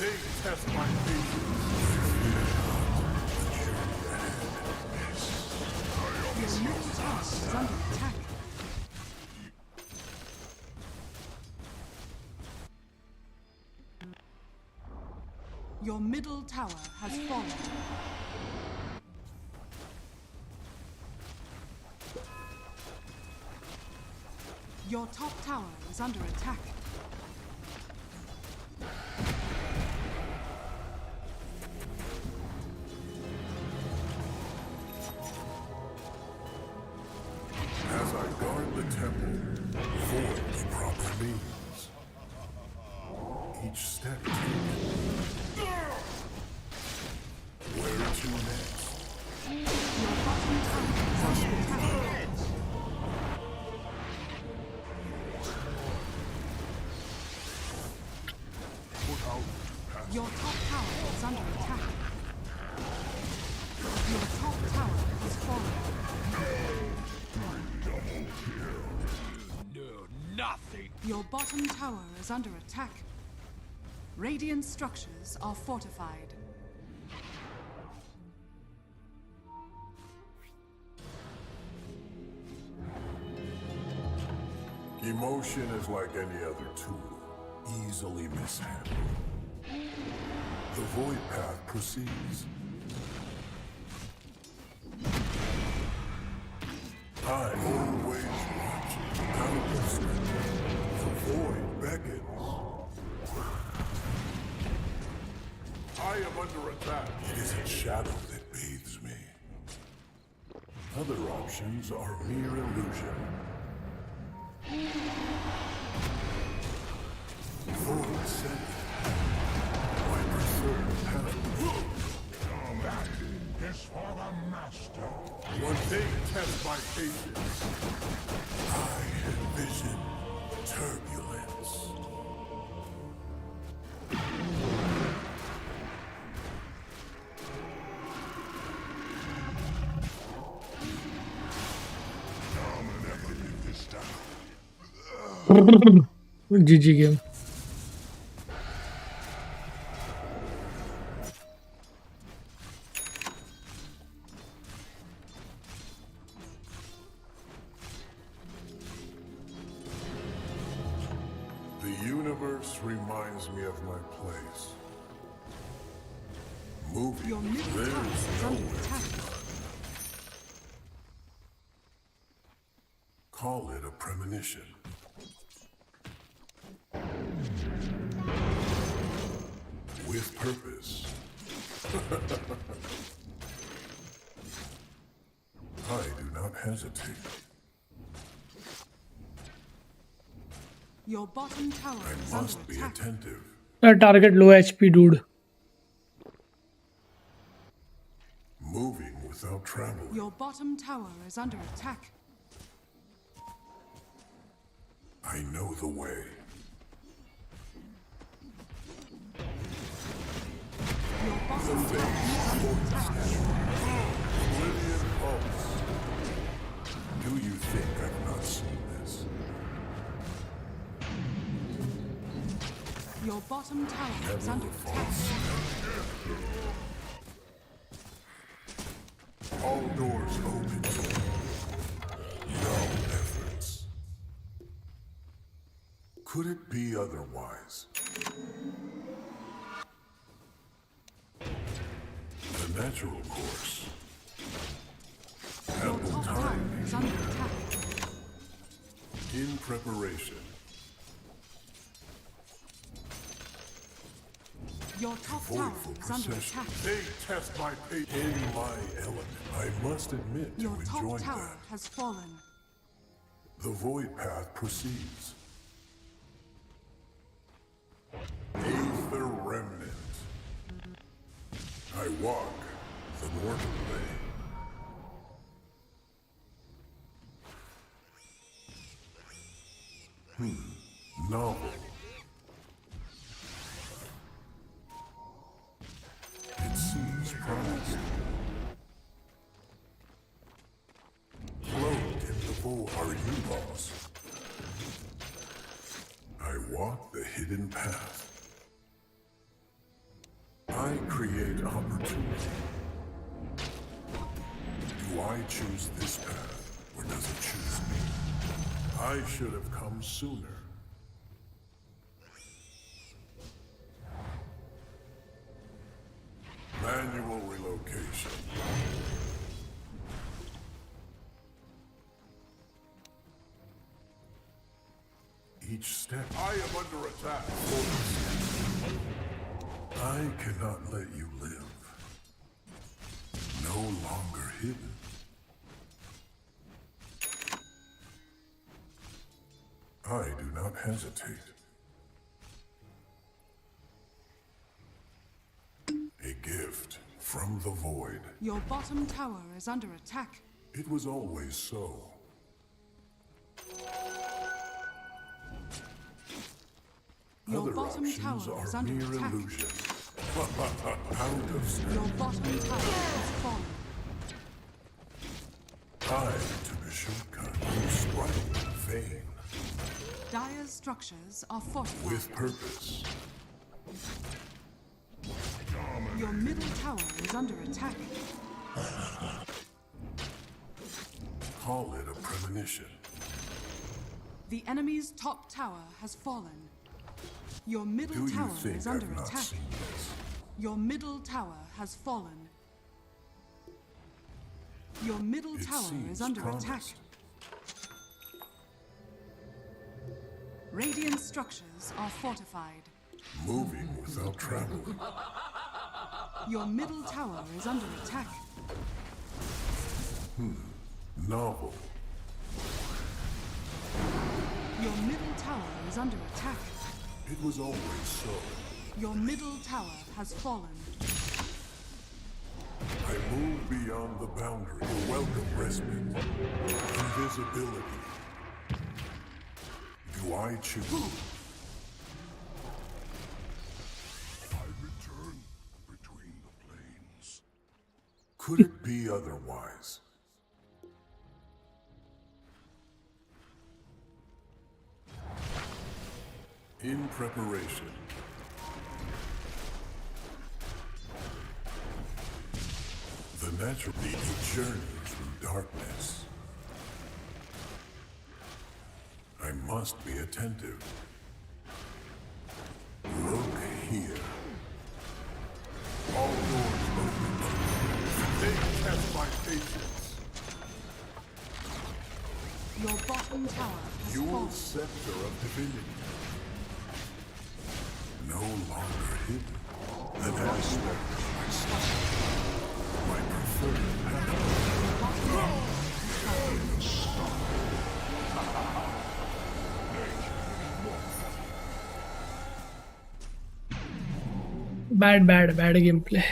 day test my patience. Your middle tower is under attack. Your middle tower has fallen. Your top tower is under attack. As I guard the temple, forge proper means. Each step taken. Where to next? Your bottom tower is under attack. Your top tower is under attack. Your top tower has fallen. No, nothing. Your bottom tower is under attack. Radiant structures are fortified. Emotion is like any other tool, easily mishandled. The void path proceeds. I always watch out of strength. The void beckons. I am under attack. It is a shadow that bathes me. Other options are mere illusion. Void sent. My preferred path. That is for the master. One day test my patience. I envision turbulence. I'll never live this down. GG game. The universe reminds me of my place. Moving, Your middle there tower is is under nowhere. attack. Call it a premonition. With purpose. I do not hesitate. Your bottom tower I is under must be attack. attentive. Target low HP, dude. Moving without traveling. Your bottom tower is under attack. I know the way. Your bottom tower is under attack. Oblivion pulse. Do you think I've not seen this? Your bottom tower is Never under attack. false. All doors open. No efforts. Could it be otherwise? The natural course. Your Ample top tower time is under attack. in preparation. Your top tower Voidful is under procession. attack. They test my patience. In my element, I must admit Your to top enjoying tower that. has fallen. The void path proceeds. Aether remnant. I walk the mortal way. Novel. It seems promising. Float in the void. Are you lost? I walk the hidden path. create opportunity. Do I choose this path, or does it choose me? I should have come sooner. Manual relocation. Each step. I am under attack. I cannot let you live. No longer hidden. I do not hesitate. A gift from the void. Your bottom tower is under attack. It was always so. Your Other bottom options tower is are under mere attack. illusion. Out of strength. Your bottom tower has fallen. I took a shortcut. You strike vain. Dire's structures are fortified. With purpose. Your middle tower is under attack. Call it a premonition. The enemy's top tower has fallen. Your middle Do you tower think is under I've not attack. seen this? Your middle tower has fallen. Your middle It tower seems is under promised. attack. Radiant structures are fortified. Moving without travel. Your middle tower is under attack. Novel. Your middle tower is under attack. It was always so. Your middle tower has fallen. I move beyond the boundary. Welcome respite. Invisibility. Do I choose? I return between the planes. Could it be otherwise? In preparation. The natural journey through darkness. I must be attentive. Look here. All doors open. They test my patience. Your bottom tower has Your fallen. scepter of divinity. No longer hidden. An aspect of myself. My preferred path. Bad gameplay.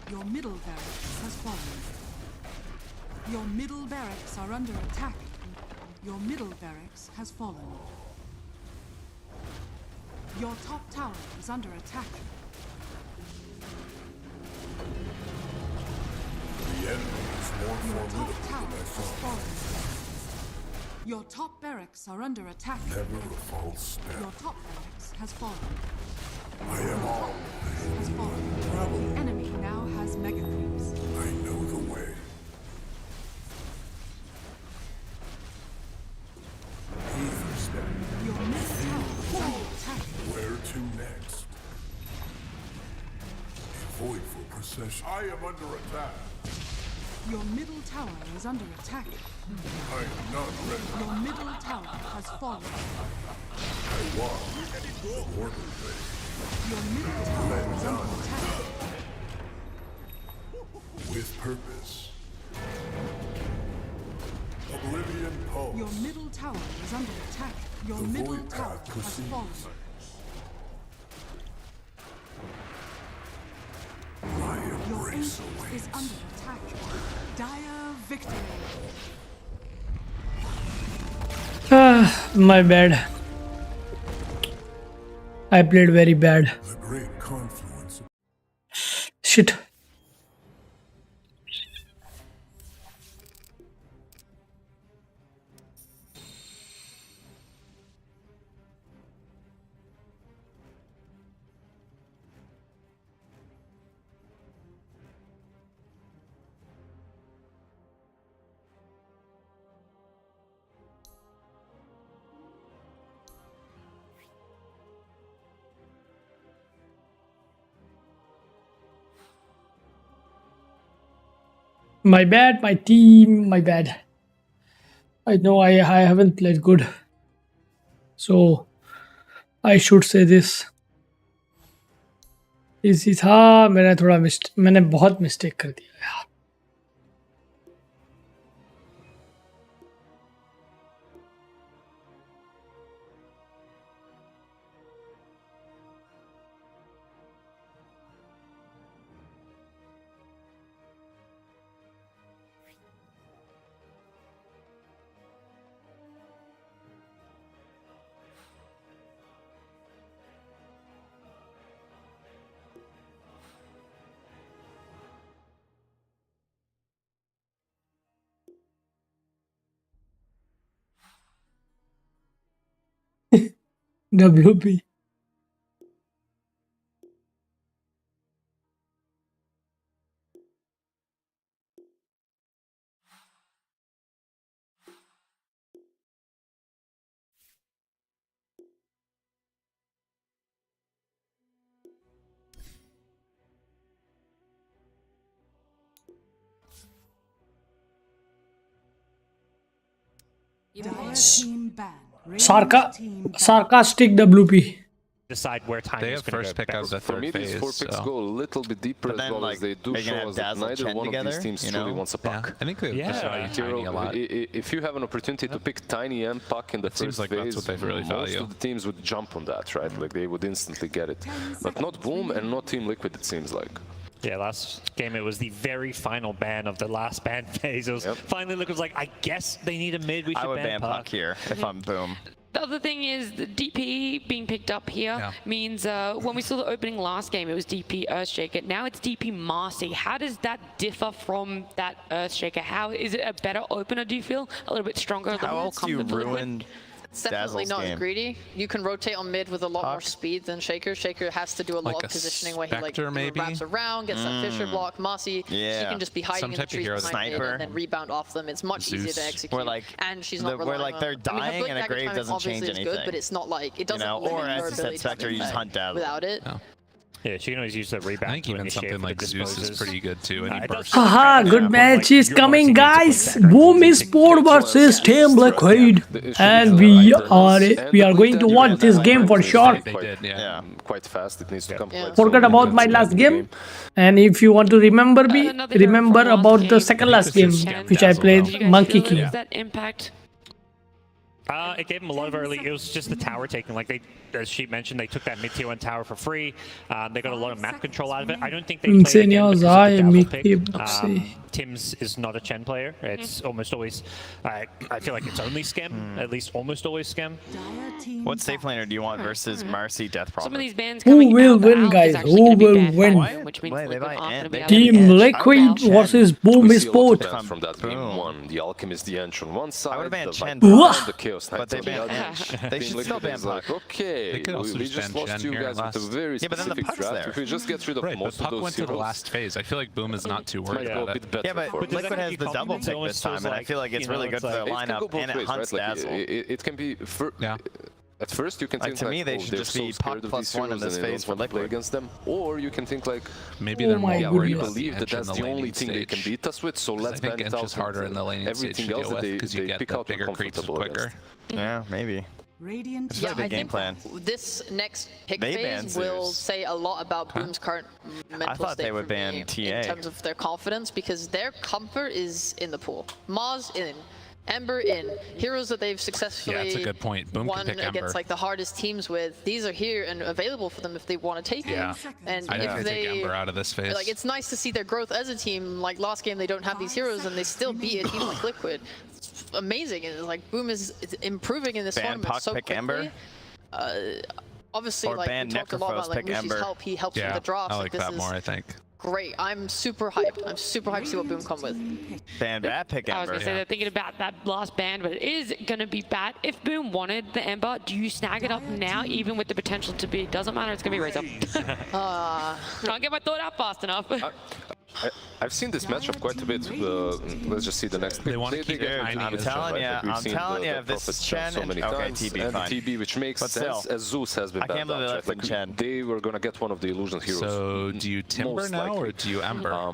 Your middle barracks has fallen. Your middle barracks are under attack. Your middle barracks has fallen. Your top tower is under attack. The enemy is more Your top formidable tower than I has thought. fallen. Your top barracks are under attack. Never a false Your step. top barracks has fallen. I am all. Has fallen. Enemy now has mega creeps. I know the way. Either step. Your middle tower is under attack. Where to next? A void for procession. I am under attack. Your middle tower is under attack. I am not ready. Your middle tower has fallen. I was. Immortal thing. Your middle tower is under attack. With purpose. Oblivion pulse. Your middle tower is under attack. Your The middle void tower path has proceeds. fallen. My Your embrace influence awaits. is under attack. Dire victory. My bad. I played very bad. The great confluence. Shit. My bad, my team, my bad. I know I haven't played good. So I should say this. Easy था मैंने बहुत mistake कर दिया यार. WP. Dire team ban. Sarcastic WP. Decide where time they is have going first to go. pick of the For third me, these phase. 4 picks go a little bit deeper, as well as they do show us that neither one of these teams truly wants a puck. I think they've destroyed Tiny a lot. If you have an opportunity to pick Tiny and puck in the first like phase, that's what they really most value. of the teams would jump on that, right? Like they would instantly get it. But not Boom and not Team Liquid, it seems like. Yeah, last game it was the very final ban of the last ban phase. It was finally Liquid's like, I guess they need a mid, we should I would ban puck here if I'm Boom. The other thing is the DP being picked up here means when we saw the opening last game, it was DP Earthshaker. Now it's DP Marcy. How does that differ from that Earthshaker? How is it a better opener, do you feel? A little bit stronger? How else do you ruin It's definitely Dazzle's not game? greedy. You can rotate on mid with a lot more speed than Shaker. Shaker has to do a lot Like of a positioning where he like Spectre, maybe? wraps around, gets that Fisher block. Marcy, she Yeah. can just be hiding Some in the type of trees hero behind mid sniper. and then rebound off them. It's much easier to Zeus. execute. Where, like, and she's not where, relying like, on- they're I mean, her dying blink and a dagger grave time doesn't obviously change is anything. good, but it's not like it doesn't. Or limit her as I said, ability to Spectre, you just effect hunt Dazzle. without it. Yeah, she can always use the rebound. I think to even initiate something for like the Zeus is disposes. pretty good too. And he It does bursts. Haha, Yeah, good but, match like, is your coming, boxing needs guys. to put Boom back is Sport versus Team Liquid, and we are going to watch this game for sure. They did, yeah. Quite fast. It needs to come. quite Forget slowly about because my it's last the game, and if you want to remember me, Another hero remember from last about the game. second last This game, is which I Dazzle, played though. Did you guys Monkey feel there King. was that impact? It gave them a lot of early. It was just the tower taking. Like they, as she mentioned, they took that mid tier 1 tower for free. They got a lot of map control out of it. I don't think they played again because of the Dazzle pick. Tim's is not a Chen player. It's almost always. I feel like it's only Schem. At least almost always Schem. What safe laner do you want versus Marcy Death Prophet? Some of these bans Who coming will out, win, Alpha guys? is actually Who gonna be will banned by win? Boom, which means Why, they Liquid might aren't end. gonna be They able to Team get Liquid Chen. versus Boom We is see a lot of Sport. bans from that game Boom. one. The Alchemist, the Ench on one side, would've banned the Chen, Viper but- and the Chaos Knight But they on the banned other. Ench. They Team should Liquid still ban is like, Puck. okay, They could also we just just ban lost Chen you here guys with a last. very Yeah, but then the specific Puck's draft. there. If we just get rid of Right, but most of Puck those went to the heroes, last phase. I feel like Boom is not too might worried go about a it. bit better Yeah, but for But does Liquid that has make the you double confident? pick Almost this time, feels and I like, feel like it's you know, really good it's for their like- it can go lineup, both and it ways, hunts right? Like, Dazzle. it can be. Yeah. At first, you can Like, think to like, me, they oh, should they're just so be scared Puck of plus these one in heroes this and they phase don't for want to play Liquid. against them. Or you can think like, Maybe Oh they're my more worried we about goodness. believe the that Ench in that's the the only laning thing they can stage. beat us with, so let's I think ban it Ench out. is harder in the laning stage Everything to else deal that with because you they get pick the out are bigger creeps comfortable quicker. against. Yeah, maybe. Radiant. It's really I the game think plan. this next pick They phase banned will Zeus. say a lot about Boom's current mental thought state they would for ban me TA. in terms of their confidence, because their comfort is in the pool. Mars in, Ember in, heroes that they've successfully Yeah, that's a good point. Boom can won pick against Ember. like the hardest teams with. These are here and available for them if they want to take Yeah. it. And I think if they take they Ember out of this phase. like, it's nice to see their growth as a team. Like last game, they don't have these heroes and they still beat a team like Liquid. It's amazing. And like Boom is improving in this Ban tournament Puck, so pick quickly. Ember. Obviously, Or like ban we talked a lot about like Necrophos, pick Mushi's Ember. help. He helps with Yeah, the drafts. I like this that is more, I think. great. I'm super hyped. I'm super hyped to see what Boom come with. Ban Bat, pick I was Ember. gonna say they're thinking about that last ban, but it is gonna be Bat. If Boom wanted the Ember, do you snag it up now, even with the potential to be? Doesn't matter. It's gonna be Razor. Can't get my thought out fast enough. I've seen this matchup quite a bit. Let's just see the next pick. They want to keep get Tiny I'm as telling well. you, Like, we've I'm seen telling you, the if this Prophets is Chen so and many okay, times, TB, and fine. TB, which makes But sense still, as Zeus has been I can't banned believe out, they right? left Like, Chen. they were gonna get one of the illusion heroes. So do you Timber most now or likely. do you Ember?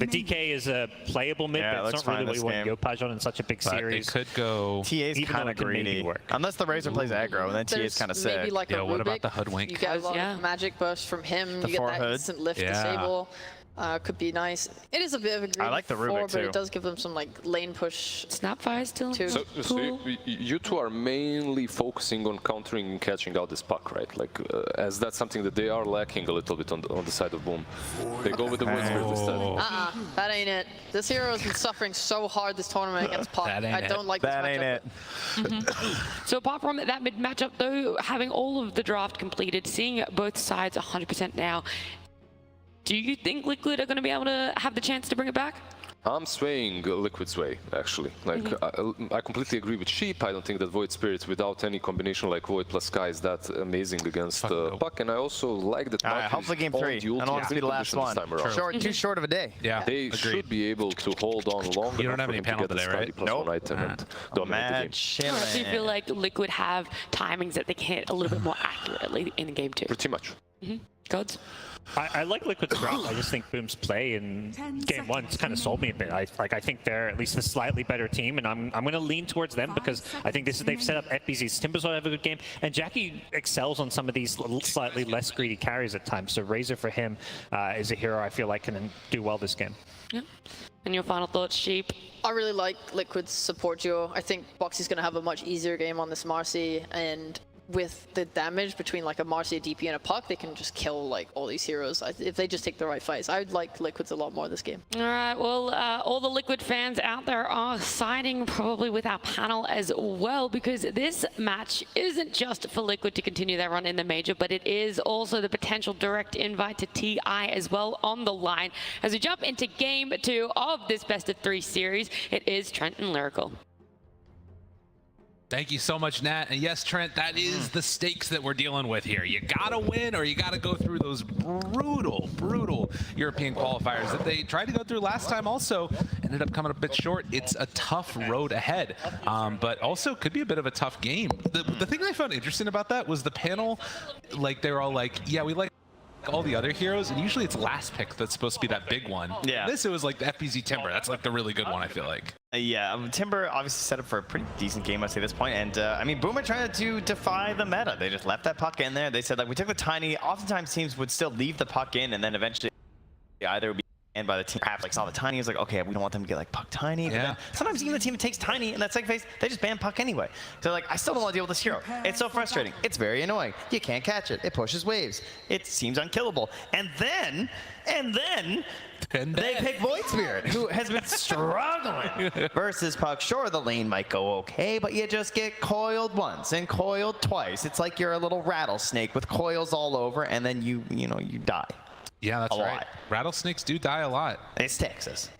The DK is a playable mid, Yeah, but it it's looks not really fine what this you want game. Yopaj on in such a big But series. it could go. TA's Even though kind it of can maybe greedy. work. Unless the Razor plays aggro, and then TA's There's kind of sick. maybe like a Yo, what about Rubik. the hoodwink? You get a lot Yeah. of magic burst from him. The You get that forehead. instant lift Yeah. disable. could be nice. It is a bit of a green I like the Rubik but too. it does give them some like lane push. Snapfire still. Too. So you two are mainly focusing on countering and catching out this puck, right? Like, as that's something that they are lacking a little bit on the side of Boom. They go with the Void Spirit instead. That ain't it. This hero has been suffering so hard this tournament against puck. I don't like this matchup. So apart from that mid matchup though, having all of the draft completed, seeing both sides 100% now, do you think Liquid are going to be able to have the chance to bring it back? I'm swaying Liquid's way, actually. Like, I completely agree with Sheep. I don't think that Void Spirit without any combination like Void plus Sky is that amazing against Puck. And I also like that hopefully game 3. I don't want it to be the last one. Too short of a day. Yeah, they should be able to hold on longer. You don't have any panel today, right? Nope. Item and dominate the game. Do you feel like Liquid have timings that they can hit a little bit more accurately in game 2? Pretty much. Gods? I like Liquid's draft. I just think Boom's play in game 1 kind of sold me a bit. I think they're at least a slightly better team, and I'm going to lean towards them because I think they've set up FBZ's Timbers will have a good game, and Jackie excels on some of these slightly less greedy carries at times. So Razor for him is a hero I feel like can do well this game. Yeah. And your final thoughts, Sheep? I really like Liquid's support duo. I think Boxy's going to have a much easier game on this Marcy, and with the damage between like a Marcy, a DP, and a Puck, they can just kill like all these heroes if they just take the right fights. I would like Liquids a lot more this game. All right, well, all the Liquid fans out there are siding probably with our panel as well, because this match isn't just for Liquid to continue their run in the major, but it is also the potential direct invite to TI as well on the line. As we jump into game 2 of this best of 3 series, it is Trent and Lyrical. Thank you so much, Nat. And yes, Trent, that is the stakes that we're dealing with here. You gotta win, or you gotta go through those brutal European qualifiers that they tried to go through last time also. Ended up coming a bit short. It's a tough road ahead, but also could be a bit of a tough game. The thing I found interesting about that was the panel, like they were all like, yeah, we like all the other heroes, and usually it's last pick that's supposed to be that big one. Yeah. This, it was like the FBZ Timber. That's like the really good one, I feel like. Yeah, Timber obviously set up for a pretty decent game, I'd say, at this point. And I mean, Boomer tried to defy the meta. They just left that puck in there. They said, like, we took the tiny. Oftentimes, teams would still leave the puck in, and then eventually either would be banned by the team. Perhaps like saw the tiny. It's like, okay, we don't want them to get like puck tiny. But then sometimes even the team that takes tiny in that second phase, they just ban puck anyway. So like, I still don't want to deal with this hero. It's so frustrating. It's very annoying. You can't catch it. It pushes waves. It seems unkillable. And then they pick Void Spirit, who has been struggling versus Puck. Sure, the lane might go okay, but you just get coiled once and coiled twice. It's like you're a little rattlesnake with coils all over, and then you die. Yeah, that's right. Rattlesnakes do die a lot. It's Texas.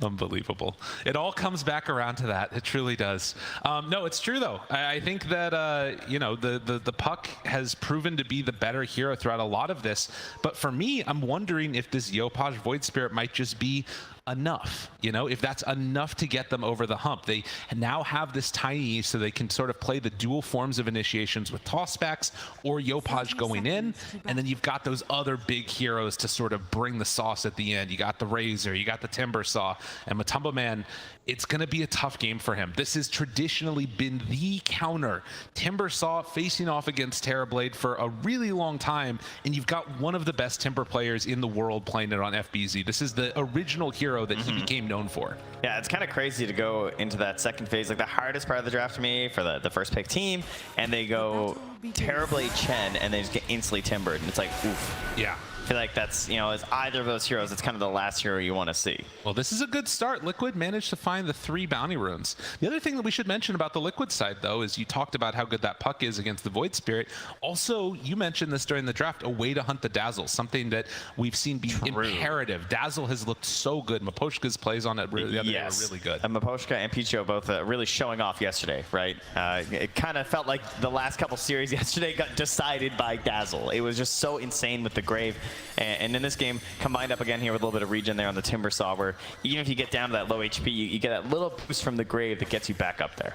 Unbelievable. It all comes back around to that. It truly does. No, it's true though. I think that you know, the Puck has proven to be the better hero throughout a lot of this. But for me, I'm wondering if this Yopaj Void Spirit might just be enough, you know, if that's enough to get them over the hump. They now have this tiny, so they can sort of play the dual forms of initiations with tossbacks or Yopaj going in, and then you've got those other big heroes to sort of bring the sauce at the end. You got the Razor, you got the Timber Saw, and Matumba Man. It's going to be a tough game for him. This has traditionally been the counter. Timber Saw facing off against Terrorblade for a really long time, and you've got one of the best Timber players in the world playing it on FBZ. This is the original hero that he became known for. Yeah, it's kind of crazy to go into that second phase, like the hardest part of the draft for me, for the first pick team, and they go Terrorblade Chen, and they just get instantly timbered, and it's like, oof. Yeah. I feel like that's, you know, as either of those heroes, it's kind of the last hero you want to see. Well, this is a good start. Liquid managed to find the 3 bounty runes. The other thing that we should mention about the Liquid side, though, is you talked about how good that Puck is against the Void Spirit. Also, you mentioned this during the draft, a way to hunt the Dazzle, something that we've seen be imperative. Dazzle has looked so good. Maposhka's plays on it really, were really good. Maposhka and Picho both really showing off yesterday, right? It kind of felt like the last couple series yesterday got decided by Dazzle. It was just so insane with the Grave. And in this game, combined up again here with a little bit of regen there on the Timber Saw, where even if you get down to that low HP, you get that little boost from the Grave that gets you back up there.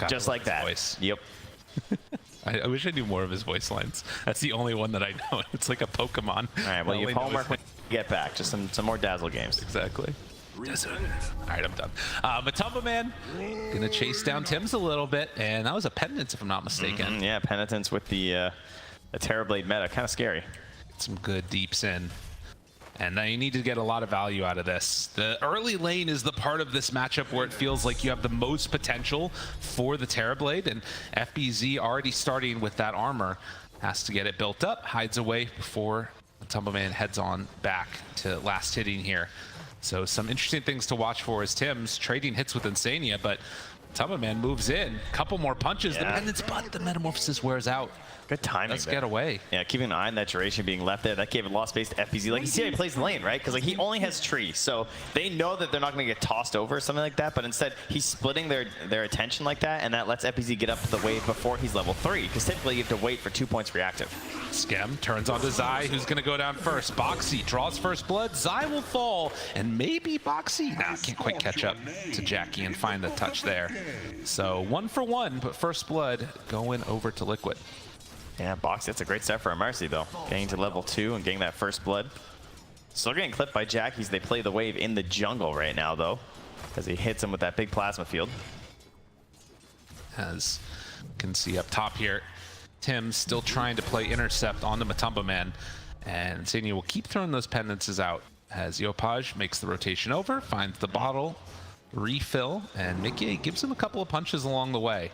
Just like that. Voice. Yep. I wish I knew more of his voice lines. That's the only one that I know. It's like a Pokemon. All right, well, you have homework when you get back. Just some more Dazzle games. Exactly. All right, I'm done. Matumba Man gonna chase down Tim's a little bit, and that was a Penitence, if I'm not mistaken. Yeah, Penitence with the Terrorblade meta, kind of scary. Some good deeps in. And now you need to get a lot of value out of this. The early lane is the part of this matchup where it feels like you have the most potential for the Terrorblade, and FBZ already starting with that armor. Has to get it built up, hides away before the Tumbleman heads on back to last hitting here. So some interesting things to watch for is Tim's trading hits with Insania, but Tumbleman moves in. Couple more punches, the pendants, but the Metamorphosis wears out. Good timing. Let's get away. Yeah, keeping an eye on that duration being left there. That gave a lot of space to FBZ. Like, you see how he plays the lane, right? Because like he only has tree, so they know that they're not going to get tossed over or something like that. But instead, he's splitting their attention like that, and that lets FBZ get up to the wave before he's level 3. Because typically you have to wait for 2 points reactive. Skem turns onto Zai, who's going to go down first. Boxy draws first blood. Zai will fall, and maybe Boxy can't quite catch up to Jackie and find the touch there. So 1 for 1, but first blood going over to Liquid. Yeah, Boxy, that's a great start for a Marcy, though. Getting to level 2 and getting that first blood. Still getting clipped by Jackies. They play the wave in the jungle right now, though, as he hits him with that big plasma field. As you can see up top here, Tim still trying to play intercept on the Matumba Man, and Insania will keep throwing those pendances out as Yopaj makes the rotation over, finds the bottle, refill, and Mickey gives him a couple of punches along the way.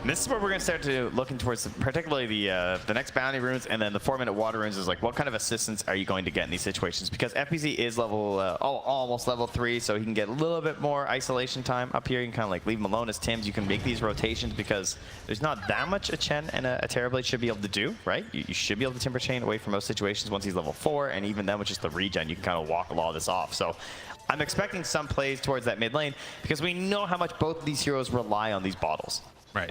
This is where we're going to start to looking towards particularly the next bounty runes, and then the 4-minute water runes is like, what kind of assistance are you going to get in these situations? Because FBZ is level almost level 3, so he can get a little bit more isolation time up here. You can kind of like leave him alone as Tims. You can make these rotations because there's not that much a Chen and a Terrorblade should be able to do, right? You should be able to Timber Chain away from most situations once he's level 4, and even then with just the regen, you can kind of walk a lot of this off. So I'm expecting some plays towards that mid lane because we know how much both of these heroes rely on these bottles. Right.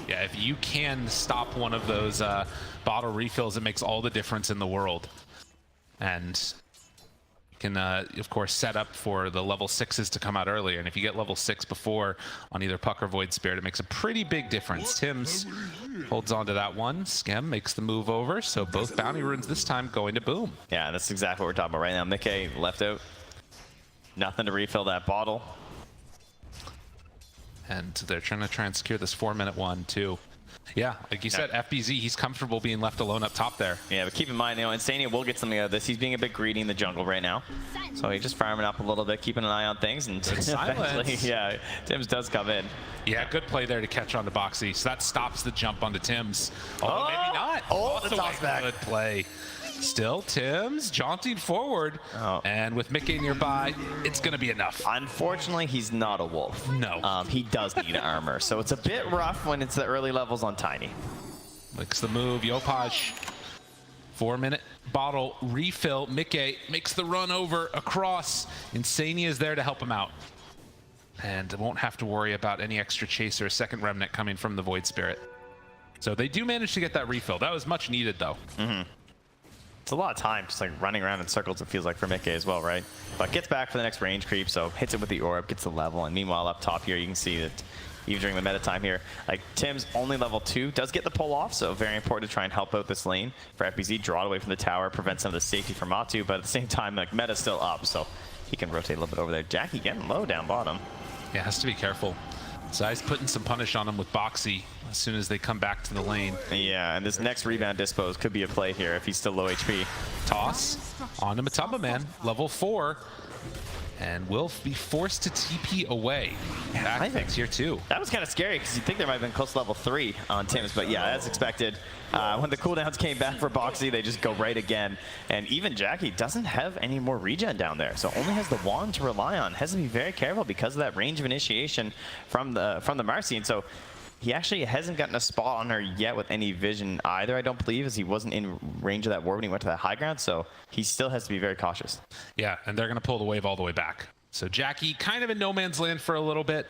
Yeah, if you can stop one of those bottle refills, it makes all the difference in the world. And you can, of course, set up for the level 6s to come out earlier. And if you get level 6 before on either Puck or Void Spirit, it makes a pretty big difference. Tim's holds on to that one. Skem makes the move over. So both bounty runes this time going to Boom. Yeah, that's exactly what we're talking about right now. Mickey left out. Nothing to refill that bottle. And they're trying and secure this 4-minute one, too. Yeah, like you said, FBZ, he's comfortable being left alone up top there. Yeah, but keep in mind, you know, Insania will get something out of this. He's being a bit greedy in the jungle right now. So he's just farming up a little bit, keeping an eye on things. And eventually, yeah, Tims does come in. Yeah, good play there to catch on to Boxy. So that stops the jump onto Tims. Although maybe not. Oh, the toss back. Good play. Still, Tim's jaunting forward, and with Mickey nearby, it's going to be enough. Unfortunately, he's not a wolf. No. He does need armor, so it's a bit rough when it's the early levels on Tiny. Makes the move, Yopaj. 4-minute bottle refill. Mickey makes the run over across. Insania is there to help him out. And won't have to worry about any extra chase or a second remnant coming from the Void Spirit. So they do manage to get that refill. That was much needed, though. It's a lot of time just like running around in circles, it feels like, for Mickey as well, right? But gets back for the next range creep, so hits it with the orb, gets the level, and meanwhile up top here you can see that even during the meta time here, like Tim's only level 2, does get the pull off, so very important to try and help out this lane for FBZ, draw it away from the tower, prevent some of the safety for Matu, but at the same time, like meta's still up, so he can rotate a little bit over there. Jackie getting low down bottom. Yeah, has to be careful. Zai's putting some punish on him with Boxy as soon as they come back to the lane. Yeah, and this next rebound dispose could be a play here if he's still low HP. Toss on to Matumba Man, level 4, and will be forced to TP away. Yeah, I think tier 2. That was kind of scary because you'd think there might have been close to level 3 on Tim's, but yeah, as expected. When the cooldowns came back for Boxy, they just go right again. And even Jackie doesn't have any more regen down there, so only has the wand to rely on. Has to be very careful because of that range of initiation from the Marcy. And so he actually hasn't gotten a spot on her yet with any vision either, I don't believe, as he wasn't in range of that ward when he went to that high ground, so he still has to be very cautious. Yeah, and they're going to pull the wave all the way back. So Jackie kind of in no man's land for a little bit,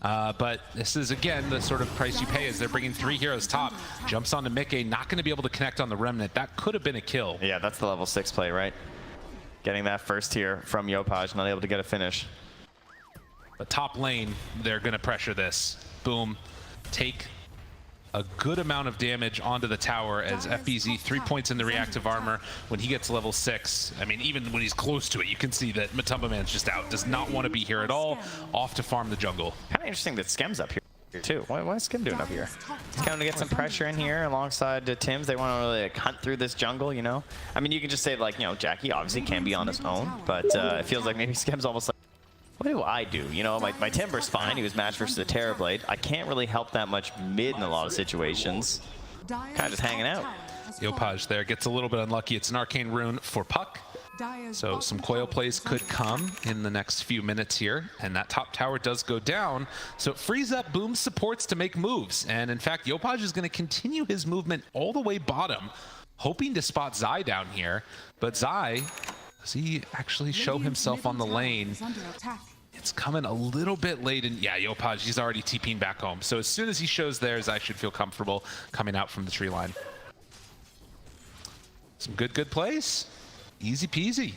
but this is, again, the sort of price you pay as they're bringing 3 heroes top. Jumps onto Mickey, not going to be able to connect on the Remnant. That could have been a kill. Yeah, that's the level 6 play, right? Getting that first tier from Yopaj, not able to get a finish. But top lane, they're going to pressure this. Boom. Take a good amount of damage onto the tower as FBZ 3 points in the reactive armor when he gets level 6. I mean, even when he's close to it, you can see that Matumba Man's just out. Does not want to be here at all. Off to farm the jungle. Kind of interesting that Skem's up here. too. What's Skim doing up here? He's kind of to get some pressure in here alongside Tim's. They want to really like, hunt through this jungle, you know? I mean, you can just say like, you know, Jackie obviously can be on his own, but it feels like maybe Skim's almost like, what do I do? You know, my Timber's fine. He was matched versus a Terrorblade. I can't really help that much mid in a lot of situations. Kind of just hanging out. Yopaj there gets a little bit unlucky. It's an arcane rune for Puck. So some coil plays could come in the next few minutes here, and that top tower does go down. So it frees up Boom's supports to make moves. And in fact, Yopaj is going to continue his movement all the way bottom, hoping to spot ZOWIE down here. But ZOWIE, does he actually show himself on the lane? It's coming a little bit late, and yeah, Yopaj, he's already TPing back home. So as soon as he shows theirs, I should feel comfortable coming out from the tree line. Some good plays. Easy peasy.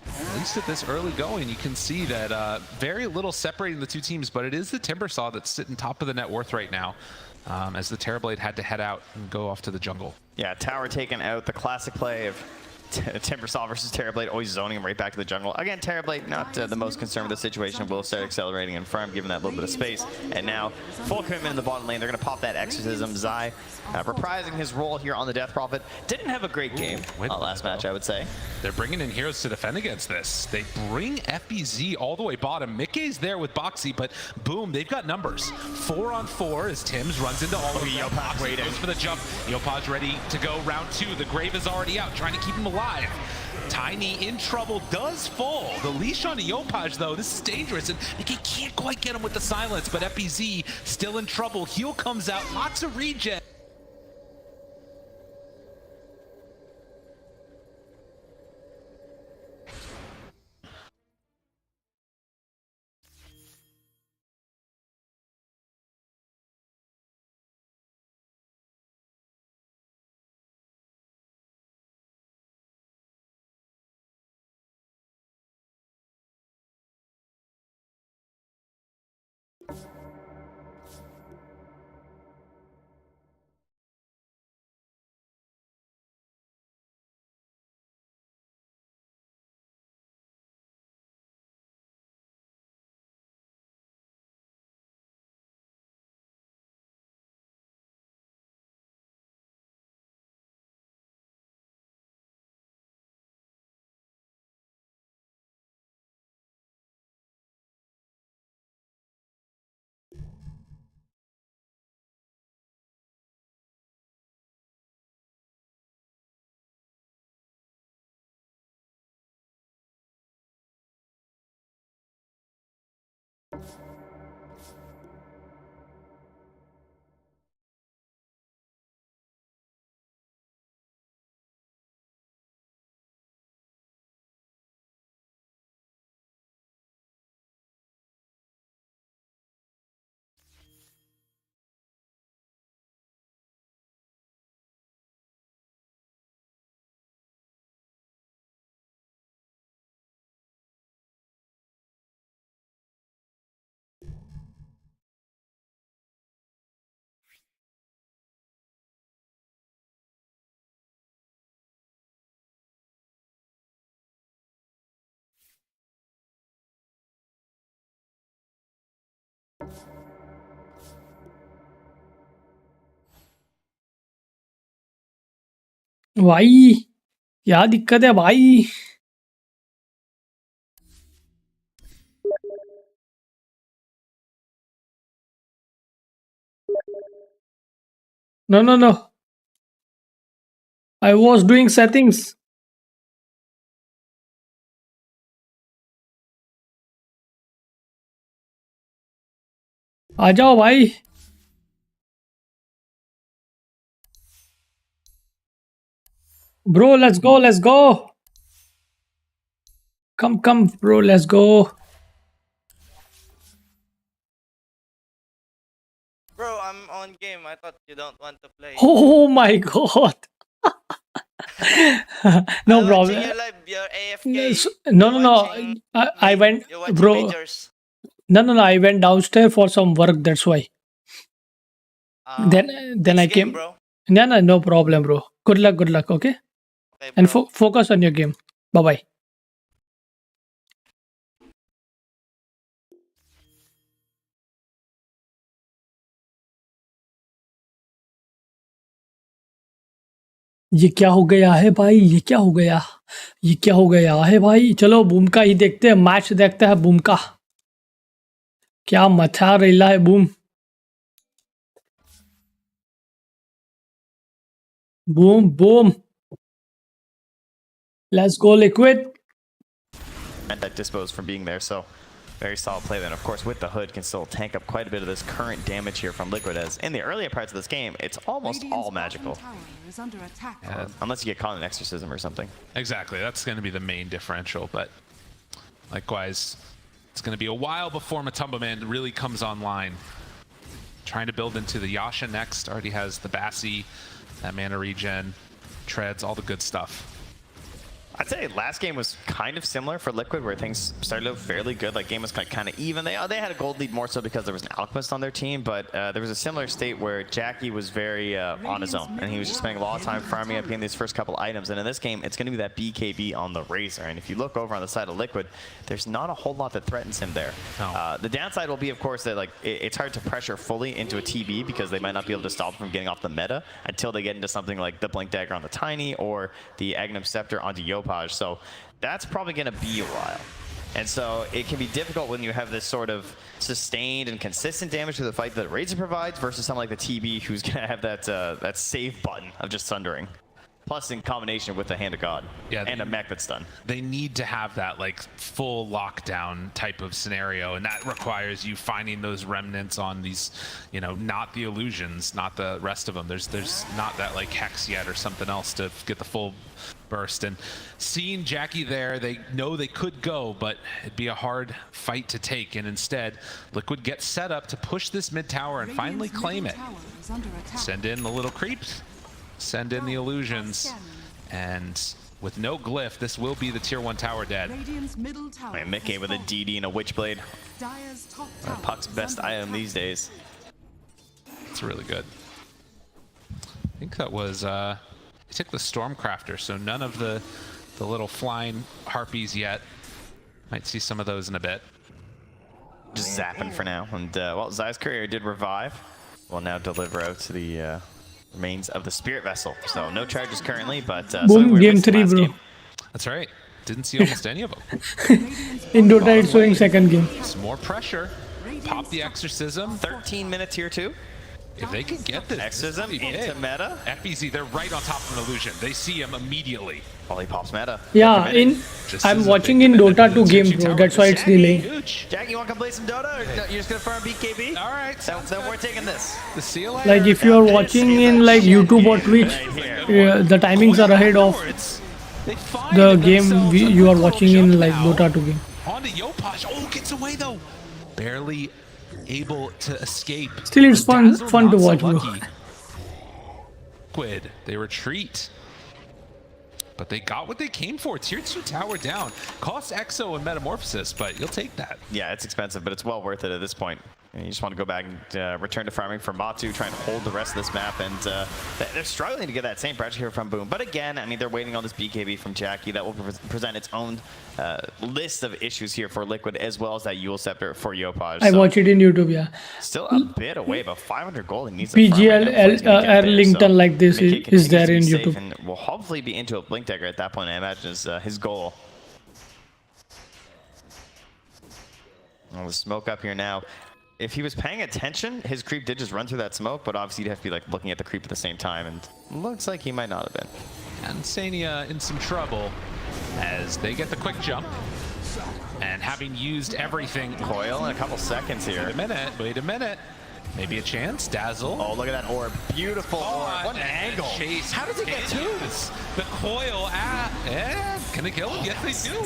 At least at this early going, you can see that very little separating the two teams, but it is the Timbersaw that's sitting top of the net worth right now, as the Terrorblade had to head out and go off to the jungle. Yeah, tower taken out. The classic play of Timbersaw versus Terrorblade, always zoning him right back to the jungle. Again, Terrorblade not the most concerned with the situation. Will start accelerating in front, giving that little bit of space. And now, full commitment in the bottom lane. They're going to pop that Exorcism. ZOWIE reprising his role here on the Death Prophet. Didn't have a great game last match, I would say. They're bringing in heroes to defend against this. They bring FBZ all the way bottom. Mickey's there with Boxy, but boom, they've got numbers. 4 on 4 as Tim's runs into all of them. Yopaj waiting. Goes for the jump. Yopaj ready to go round 2. The Grave is already out, trying to keep him alive. Tiny in trouble, does fall. The leash on Yopaj though, this is dangerous, and Mickey can't quite get him with the silence, but FBZ still in trouble. Heal comes out, lots of regen. भाई क्या दिक्कत है भाई? No. I was doing settings. आ जाओ भाई. Bro, let's go. Come, bro, let's go. Bro, I'm on game. I thought you don't want to play. Oh my god. No problem. Your live, you're AFK. No. I went, bro. Majors. No. I went downstairs for some work. That's why. Then I came. Bro. No problem, bro. Good luck. Okay. And focus on your game. Bye. ये क्या हो गया है भाई, ये क्या हो गया, ये क्या हो गया है भाई। चलो बूम का ही देखते हैं, मैच देखते हैं बूम का, क्या मचा रहा है boom. Boom boom, let's go liquid. And that dispos from being there, so very solid play then. Of course, with the hood can still tank up quite a bit of this current damage here from Liquid, as in the earlier parts of this game, it's almost all magical. Is under attack. Unless you get caught in exorcism or something. Exactly, that's going to be the main differential, but likewise, it's going to be a while before Matumba Man really comes online. Trying to build into the Yasha next, already has the Bassi, that mana regen, treads, all the good stuff. I'd say last game was kind of similar for Liquid, where things started out fairly good. Like, game was kind of even. They had a gold lead more so because there was an Alchemist on their team, but there was a similar state where Jackie was very on his own, and he was just spending a lot of time farming up getting these first couple items. And in this game, it's going to be that BKB on the Razor. And if you look over on the side of Liquid, there's not a whole lot that threatens him there. No. The downside will be, of course, that like it's hard to pressure fully into a TB because they might not be able to stop him from getting off the meta until they get into something like the Blink Dagger on the Tiny or the Aghanim Scepter onto Yopaj. So that's probably going to be a while. And so it can be difficult when you have this sort of sustained and consistent damage to the fight that Razor provides versus someone like the TB who's going to have that save button of just Sundering. Plus in combination with the Hand of God and a mech that's done. They need to have that like full lockdown type of scenario, and that requires you finding those remnants on these, you know, not the illusions, not the rest of them. There's not that like hex yet or something else to get the full burst. And seeing Jackie there, they know they could go, but it'd be a hard fight to take. And instead, Liquid gets set up to push this mid tower and finally claim it. Send in the little creeps, send in the illusions, and with no glyph, this will be the tier 1 tower dead. And Mickey with a DD and a Witchblade. Puck's best item these days. It's really good. I think that was he took the Stormcrafter, so none of the little flying harpies yet. Might see some of those in a bit. Just zapping for now. And well, Zai's courier did revive. Will now deliver out to the remains of the Spirit Vessel. So no charges currently, but boom, game 3, bro. Game. That's right. Didn't see almost any of them. In Dota, it's showing second game. Some more pressure. Pop the Exorcism. 13 minutes tier 2. If they can get this, Exorcism into meta. FBZ, they're right on top of an illusion. They see him immediately. Well, he pops meta. Yeah, I'm watching in Dota 2 game, bro. That's why it's delaying. Jack, you want to come play some Dota, or you're just gonna farm BKB? All right, then we're taking this. Like if you are watching in like YouTube or Twitch, the timings are ahead of the game you are watching in like Dota 2 game. On to Yopaj. Oh, gets away though. Barely able to escape. Still, it's fun to watch, bro. Liquid, they retreat. But they got what they came for. Tier 2 tower down. Costs Exo and Metamorphosis, but you'll take that. Yeah, it's expensive, but it's well worth it at this point. And you just want to go back and return to farming for Matu, trying to hold the rest of this map, and they're struggling to get that same pressure here from Boom. But again, I mean, they're waiting on this BKB from Jackie that will present its own list of issues here for Liquid, as well as that Yule Scepter for Yopaj. I watch it in YouTube, yeah. Still a bit away, but 500 gold. He needs PGL Erlington like this is there in YouTube. And will hopefully be into a Blink Dagger at that point, I imagine, is his goal. Well, the smoke up here now. If he was paying attention, his creep did just run through that smoke, but obviously you'd have to be like looking at the creep at the same time, and looks like he might not have been. And Sania in some trouble as they get the quick jump. And having used everything. Coil in a couple seconds here. Wait a minute. Maybe a chance. Dazzle. Oh, look at that orb. Beautiful orb. What an angle. Chase. How does he get two? The coil. Can they kill him? Yes, they do.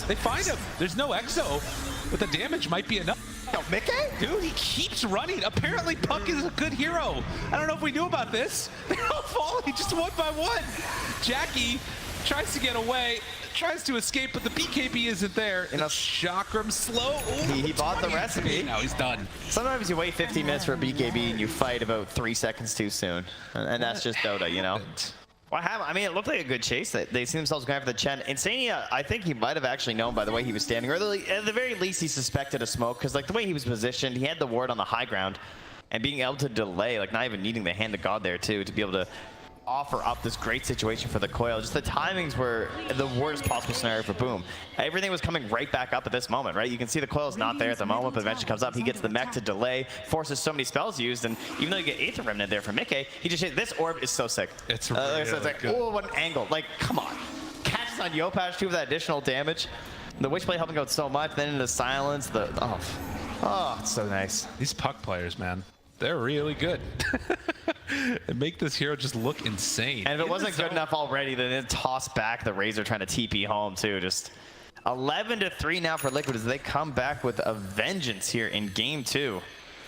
They find him. There's no Exo, but the damage might be enough. Yo, Mickey? Dude, he keeps running. Apparently, Puck is a good hero. I don't know if we knew about this. They're all falling just one by one. Jackie tries to get away, tries to escape, but the BKB isn't there. And a Chakram slow. Ooh, he bought the recipe. Now he's done. Sometimes you wait 15 minutes for a BKB and you fight about 3 seconds too soon. And that's just Dota, you know? What happened? I mean, it looked like a good chase. They see themselves going after the Chen. Insania, I think he might have actually known by the way he was standing, or at the very least he suspected a smoke, because like the way he was positioned, he had the ward on the high ground, and being able to delay, like not even needing the Hand of God there too, to be able to offer up this great situation for the coil. Just the timings were the worst possible scenario for Boom. Everything was coming right back up at this moment, right? You can see the coil's not there at the moment, but eventually comes up. He gets the mech to delay, forces so many spells used, and even though you get Aether Remnant there from Mickey, he just this orb is so sick. It's really so it's like, good. oh, what an angle. Like, come on. Catches on Yopaj too with that additional damage. The Witchblade helping out so much, then into silence. Oh, it's so nice. These puck players, man, they're really good. They make this hero just look insane. And if it wasn't good enough already, then it tossed back the Razor trying to TP home too. Just 11-3 now for Liquid as they come back with a vengeance here in game 2.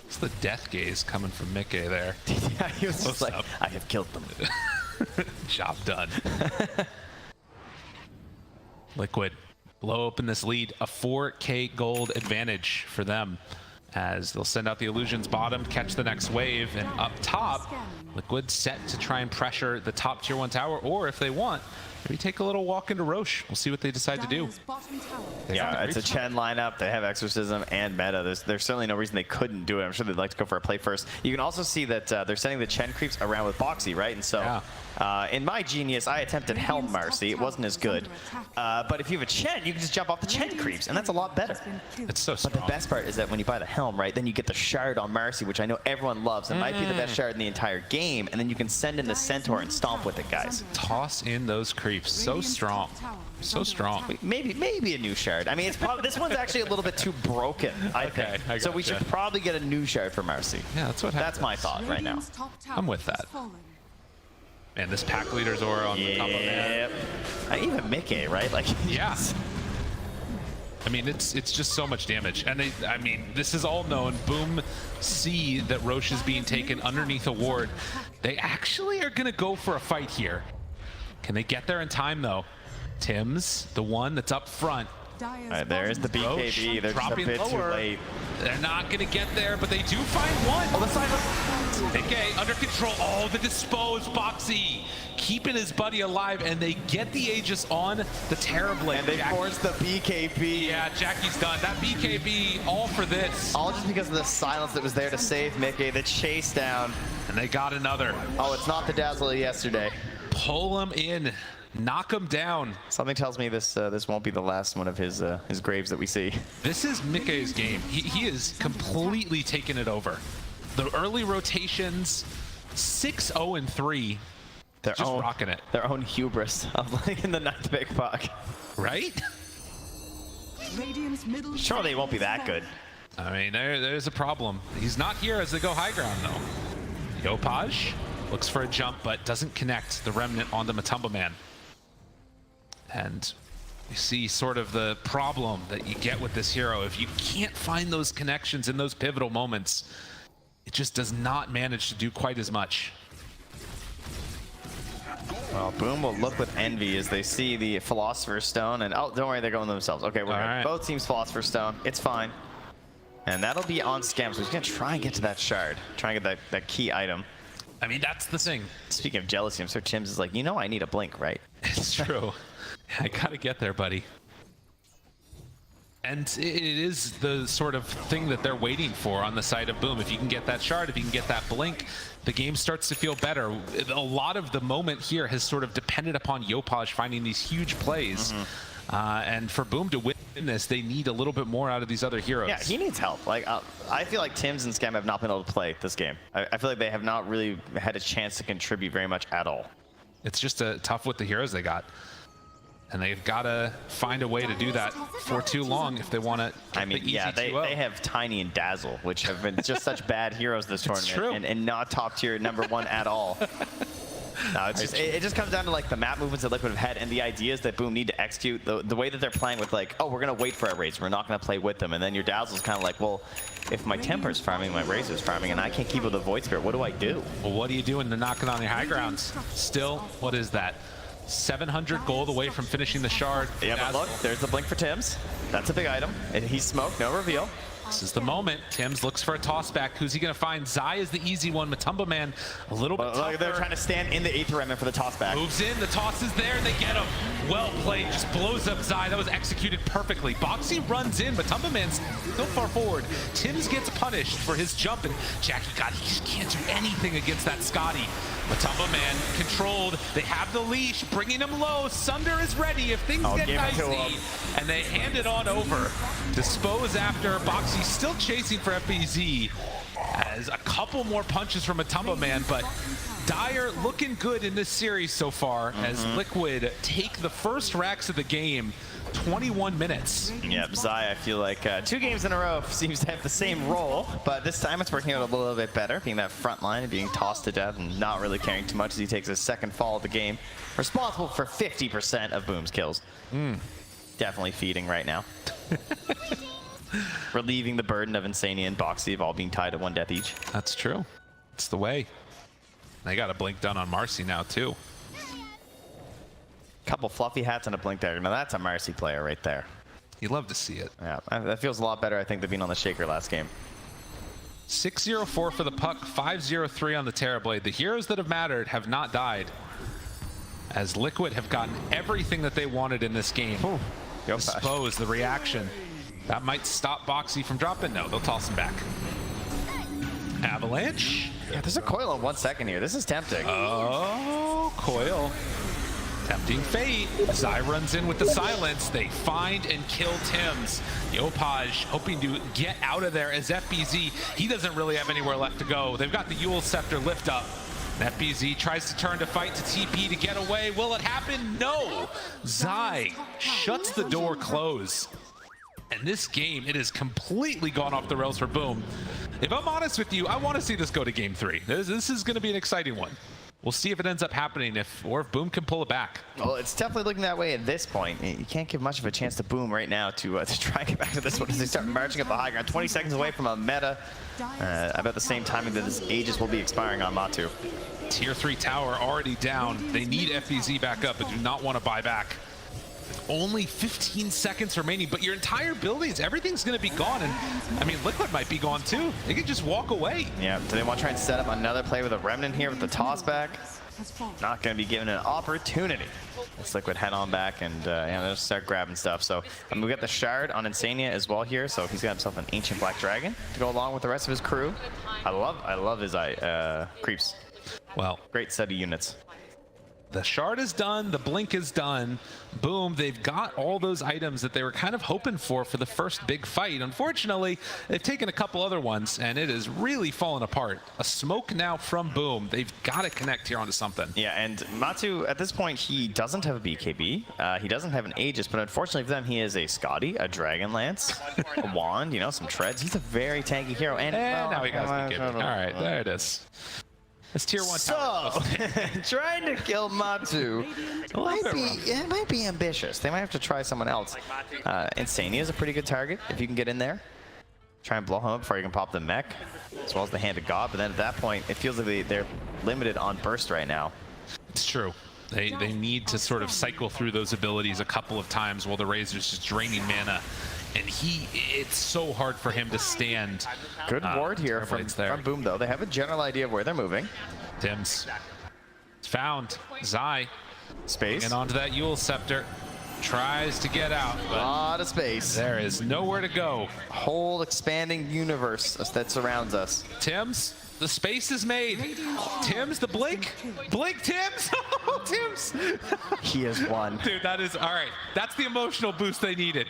It's the death gaze coming from Mickey there. Yeah, he was just like, I have killed them. Job done. Liquid blow open this lead, a 4K gold advantage for them as they'll send out the Illusions bottom, catch the next wave, and up top, Liquid set to try and pressure the top tier 1 tower, or if they want, maybe take a little walk into Roche. We'll see what they decide to do. Yeah, it's a Chen lineup. They have Exorcism and Meta. There's certainly no reason they couldn't do it. I'm sure they'd like to go for a play first. You can also see that they're sending the Chen creeps around with Boxy, right? And so in my genius, I attempted Helm Marcy. It wasn't as good. But if you have a Chen, you can just jump off the Chen creeps, and that's a lot better. It's so strong. But the best part is that when you buy the Helm, right, then you get the Shard on Marcy, which I know everyone loves. It might be the best Shard in the entire game, and then you can send in the Centaur and stomp with it, guys. Toss in those creeps. So strong. So strong. Maybe a new Shard. I mean, it's probably this one's actually a little bit too broken, I think. So we should probably get a new Shard for Marcy. Yeah, that's what happens. That's my thought right now. I'm with that. Man, this pack leader's aura on the top of it. Even Mickey, right? Like, yeah. I mean, it's just so much damage. And I mean, this is all known. Boom see that Roche is being taken underneath a ward. They actually are going to go for a fight here. Can they get there in time, though? Tim's the one that's up front. All right, there's the BKB. They're just a bit too late. They're not going to get there, but they do find one. Oh, the side. Okay, under control. Oh, the disposed Boxy keeping his buddy alive, and they get the Aegis on the Terrorblade. And they force the BKB. Yeah, Jackie's done. That BKB, all for this. All just because of the silence that was there to save Mickey. The chase down. And they got another. Oh, it's not the Dazzle yesterday. Pull him in. Knock him down. Something tells me this won't be the last one of his graves that we see. This is Mickey's game. He is completely taken it over. The early rotations, 6-0-3. Just rocking it. Their own hubris of like in the 9th big puck. Right? Surely it won't be that good. I mean, there's a problem. He's not here as they go high ground, though. Yopaj looks for a jump, but doesn't connect the Remnant on the Matumba Man. And you see sort of the problem that you get with this hero. If you can't find those connections in those pivotal moments, it just does not manage to do quite as much. Well, Boom will look with envy as they see the Philosopher's Stone, and oh, don't worry, they're going themselves. Okay, we're good. Both teams Philosopher's Stone. It's fine. And that'll be on Scam, so he's going to try and get to that shard. Try and get that key item. I mean, that's the thing. Speaking of jealousy, I'm sure Chims is like, you know I need a blink, right? It's true. I gotta get there, buddy. And it is the sort of thing that they're waiting for on the side of Boom. If you can get that shard, if you can get that blink, the game starts to feel better. A lot of the moment here has sort of depended upon Yopaj finding these huge plays. And for Boom to win this, they need a little bit more out of these other heroes. Yeah, he needs help. Like I feel like Tim's and Scam have not been able to play this game. I feel like they have not really had a chance to contribute very much at all. It's just tough with the heroes they got. And they've got to find a way to do that for too long if they want to. I mean, yeah, they have Tiny and Dazzle, which have been just such bad heroes this tournament, and not top tier #1 at all. No, it's just, it just comes down to like the map movements that Liquid have had and the ideas that Boom need to execute. The way that they're playing with like, oh, we're gonna wait for our Razor, we're not gonna play with them, and then your Dazzle's kind of like, well, if my Temper's farming, my Razor's farming, and I can't keep with the Void Spirit, what do I do? Well, what are you doing to knock it on your high grounds? Still, what is that? 700 gold away from finishing the shard. Yeah, but look, there's the blink for Tim's. That's a big item. And he's smoked, no reveal. This is the moment. Tim's looks for a toss back. Who's he going to find? ZOWIE is the easy one. Matumba Man a little bit tougher. They're trying to stand in the Aether Remnant for the toss back. Moves in. The toss is there. They get him. Well played, just blows up Zai. That was executed perfectly. Boxy runs in, but Tumba Man's so far forward. Tims gets punished for his jump, and Jackie, God, he just can't do anything against that Scotty. But Tumba Man controlled. They have the leash, bringing him low. Sunder is ready if things get dicey. And they hand it on over. Dispose after. Boxy still chasing for FBZ. As a couple more punches from a Tumba Man, but Dire looking good in this series so far as Liquid take the first racks of the game. 21 minutes. Yep, Zai, I feel like 2 games in a row seems to have the same role, but this time it's working out a little bit better, being that front line and being tossed to death and not really caring too much as he takes his second fall of the game. Responsible for 50% of Boom's kills. Definitely feeding right now. Relieving the burden of Insania and Boxy of all being tied at 1 death each. That's true. It's the way. They got a blink done on Marcy now too. Couple fluffy hats and a blink dagger. Now that's a Marcy player right there. You love to see it. Yeah, that feels a lot better, I think, than being on the Shaker last game. 6-0-4 for the puck, 5-0-3 on the Terrorblade. The heroes that have mattered have not died, as Liquid have gotten everything that they wanted in this game. Dispose, the reaction. That might stop Boxy from dropping. No, they'll toss him back. Avalanche. Yeah, there's a coil in 1 second here. This is tempting. Oh, coil. Tempting fate. Zai runs in with the silence. They find and kill Tims. Yopaj hoping to get out of there as FBZ. He doesn't really have anywhere left to go. They've got the Yule Scepter lift up. And FBZ tries to turn to fight to TP to get away. Will it happen? No. Zai shuts the door close. And this game, it has completely gone off the rails for Boom. If I'm honest with you, I want to see this go to game 3. This is going to be an exciting one. We'll see if it ends up happening, or if Boom can pull it back. Well, it's definitely looking that way at this point. You can't give much of a chance to Boom right now to try and get back to this one as they start marching up the high ground. 20 seconds away from a meta. About the same timing that this Aegis will be expiring on Matu. Tier 3 tower already down. They need FBZ back up, but do not want to buy back. Only 15 seconds remaining, but your entire buildings, everything's going to be gone. And I mean, Liquid might be gone too. They could just walk away. Yeah, do they want to try and set up another play with a Remnant here with the toss back? Not going to be given an opportunity. Let's Liquid head on back and yeah, they'll start grabbing stuff. So we got the Shard on Insania as well here. So he's got himself an Ancient Black Dragon to go along with the rest of his crew. I love his creeps. Well, great set of units. The Shard is done, the Blink is done. Boom, they've got all those items that they were kind of hoping for the first big fight. Unfortunately, they've taken a couple other ones, and it has really fallen apart. A smoke now from Boom. They've got to connect here onto something. Yeah, and Matu, at this point, he doesn't have a BKB. He doesn't have an Aegis, but unfortunately for them, he is a Scotty, a Dragonlance, a Wand, you know, some treads. He's a very tanky hero. And well, now he got BKB. All right, there it is. It's tier 1 so, trying to kill Matu might be ambitious. They might have to try someone else. Insania is a pretty good target if you can get in there. Try and blow him up before you can pop the mech, as well as the Hand of God. But then at that point, it feels like they're limited on burst right now. It's true. They need to sort of cycle through those abilities a couple of times while the Razer's just draining mana. And it's so hard for him to stand. Good ward here from Boom, though. They have a general idea of where they're moving. Tims. It's found. Zai. Space. And onto that Yule Scepter. Tries to get out. A lot of space. There is nowhere to go. Whole expanding universe that surrounds us. Tims. The space is made. Tims, the blink. Blink, Tims. Oh, Tims. He has won. Dude, that is, all right. That's the emotional boost they needed.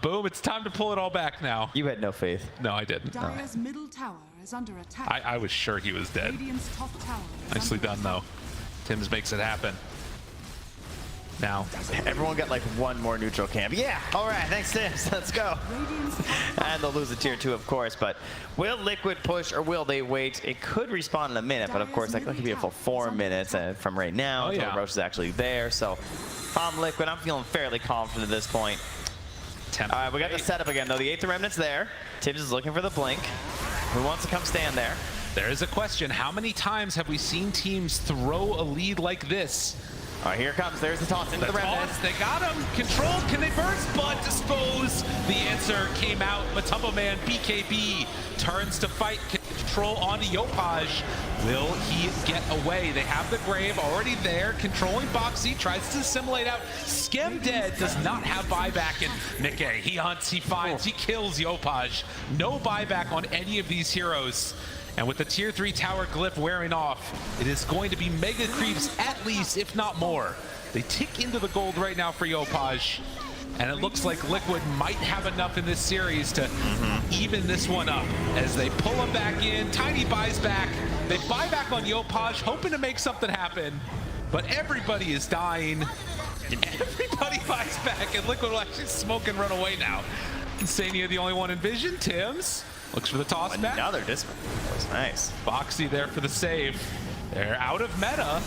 Boom, it's time to pull it all back now. You had no faith. No, I didn't. Dire's middle tower is under attack. I was sure he was dead. Radiant's top tower is Nicely done, though. Tims makes it happen. Now, everyone got like one more neutral camp. Yeah, all right, thanks, Tims. Let's go. And they'll lose a tier 2, of course, but will Liquid push or will they wait? It could respawn in a minute, but of course, that could be a full 4 minutes from right now until the Roche is actually there. So, Liquid, I'm feeling fairly confident at this point. All right, we got the setup again, though. The 8th Remnant's there. Tibbs is looking for the blink. Who wants to come stand there? There is a question. How many times have we seen teams throw a lead like this? All right, here it comes. There's the toss into the Remnant. They got him. Controlled. Can they burst? But dispose. The answer came out. Matumbo Man, BKB, turns to fight. Control control onto Yopaj. Will he get away? They have the Grave already there, controlling Boxy, tries to assimilate out. Skem dead, does not have buyback, and Mickey, he hunts, he finds, he kills Yopaj. No buyback on any of these heroes. And with the tier 3 tower glyph wearing off, it is going to be mega creeps at least, if not more. They tick into the gold right now for Yopaj. And it looks like Liquid might have enough in this series to even this one up as they pull him back in. Tiny buys back. They buy back on Yopaj, hoping to make something happen. But everybody is dying. Everybody buys back, and Liquid will actually smoke and run away now. Insania the only one in vision. Tims looks for the toss back. Another dismount. That was nice. Boxy there for the save. They're out of meta.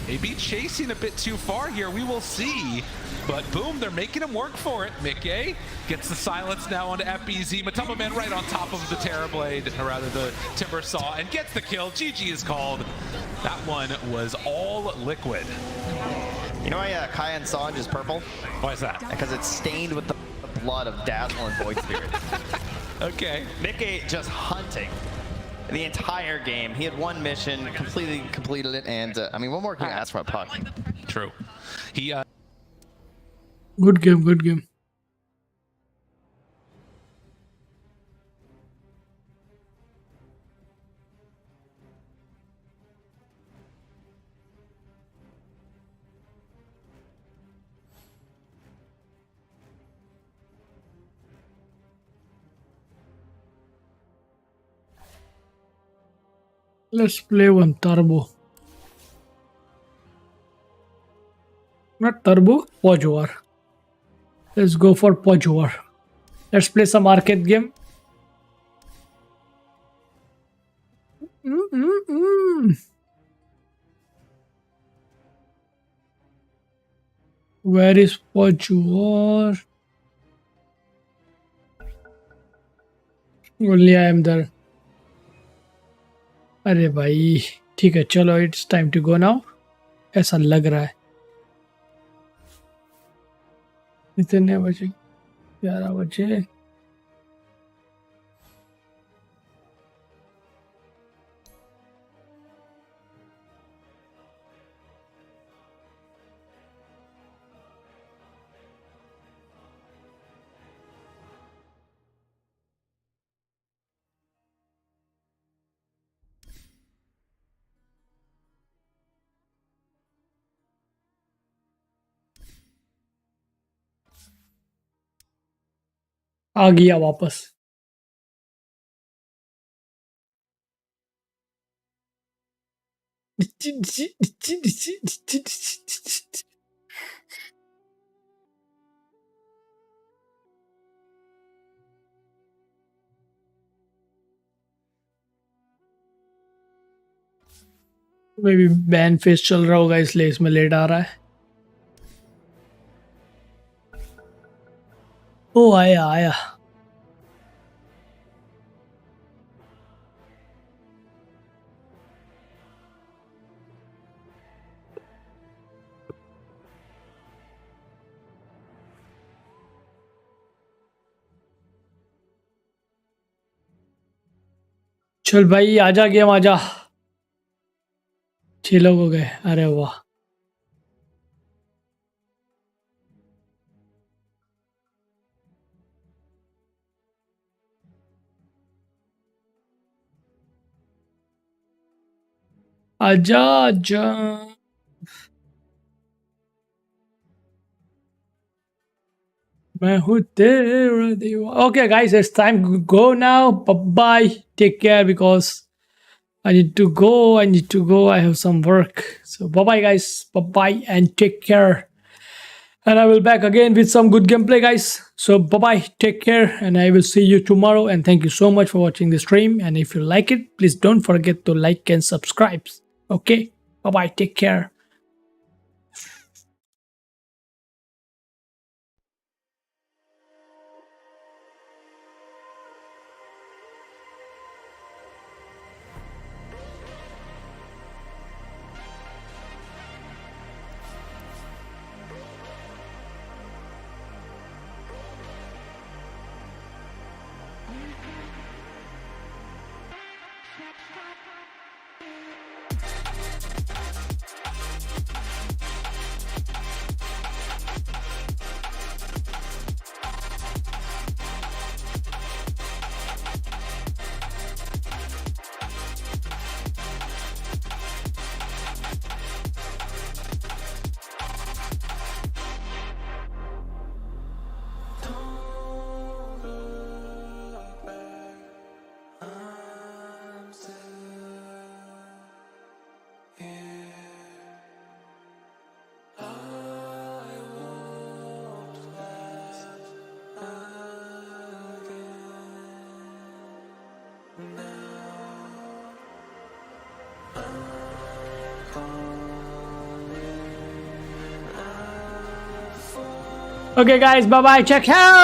Maybe chasing a bit too far here, we will see. But boom, they're making him work for it. Mickey gets the silence now onto FBZ. Matuma Man right on top of the Terrorblade, or rather the Timber Saw, and gets the kill. GG is called. That one was all Liquid. You know why Kyan Song is purple? Why is that? Because it's stained with the blood of Dazzle and Void Spirit. Okay. Mickey just hunting the entire game. He had one mission, completely completed it, and I mean, what more can you ask for a puck? True. He Good game, good game. Let's play one turbo. Not turbo, Podge War. Let's go for Podge War. Let's play some arcade game. Where is Podge War? Only I am there. अरे भाई ठीक है चलो it's time to go now ऐसा लग रहा है कितने बजे 11 बजे आ गया वापस मे बी बैन फेस चल रहा होगा इसलिए इसमें लेट आ रहा है ओ आया आया चल भाई आजा गेम आजा 6 लोग हो गए अरे वाह आजा आजा मैं हूँ तेरा दीवाना okay guys it's time to go now bye take care because I need to go I have some work so bye guys bye and take care and I will back again with some good gameplay guys so bye take care and I will see you tomorrow and thank you so much for watching the stream and if you like it please don't forget to like and subscribe okay bye take care Okay, guys, bye bye. Check out.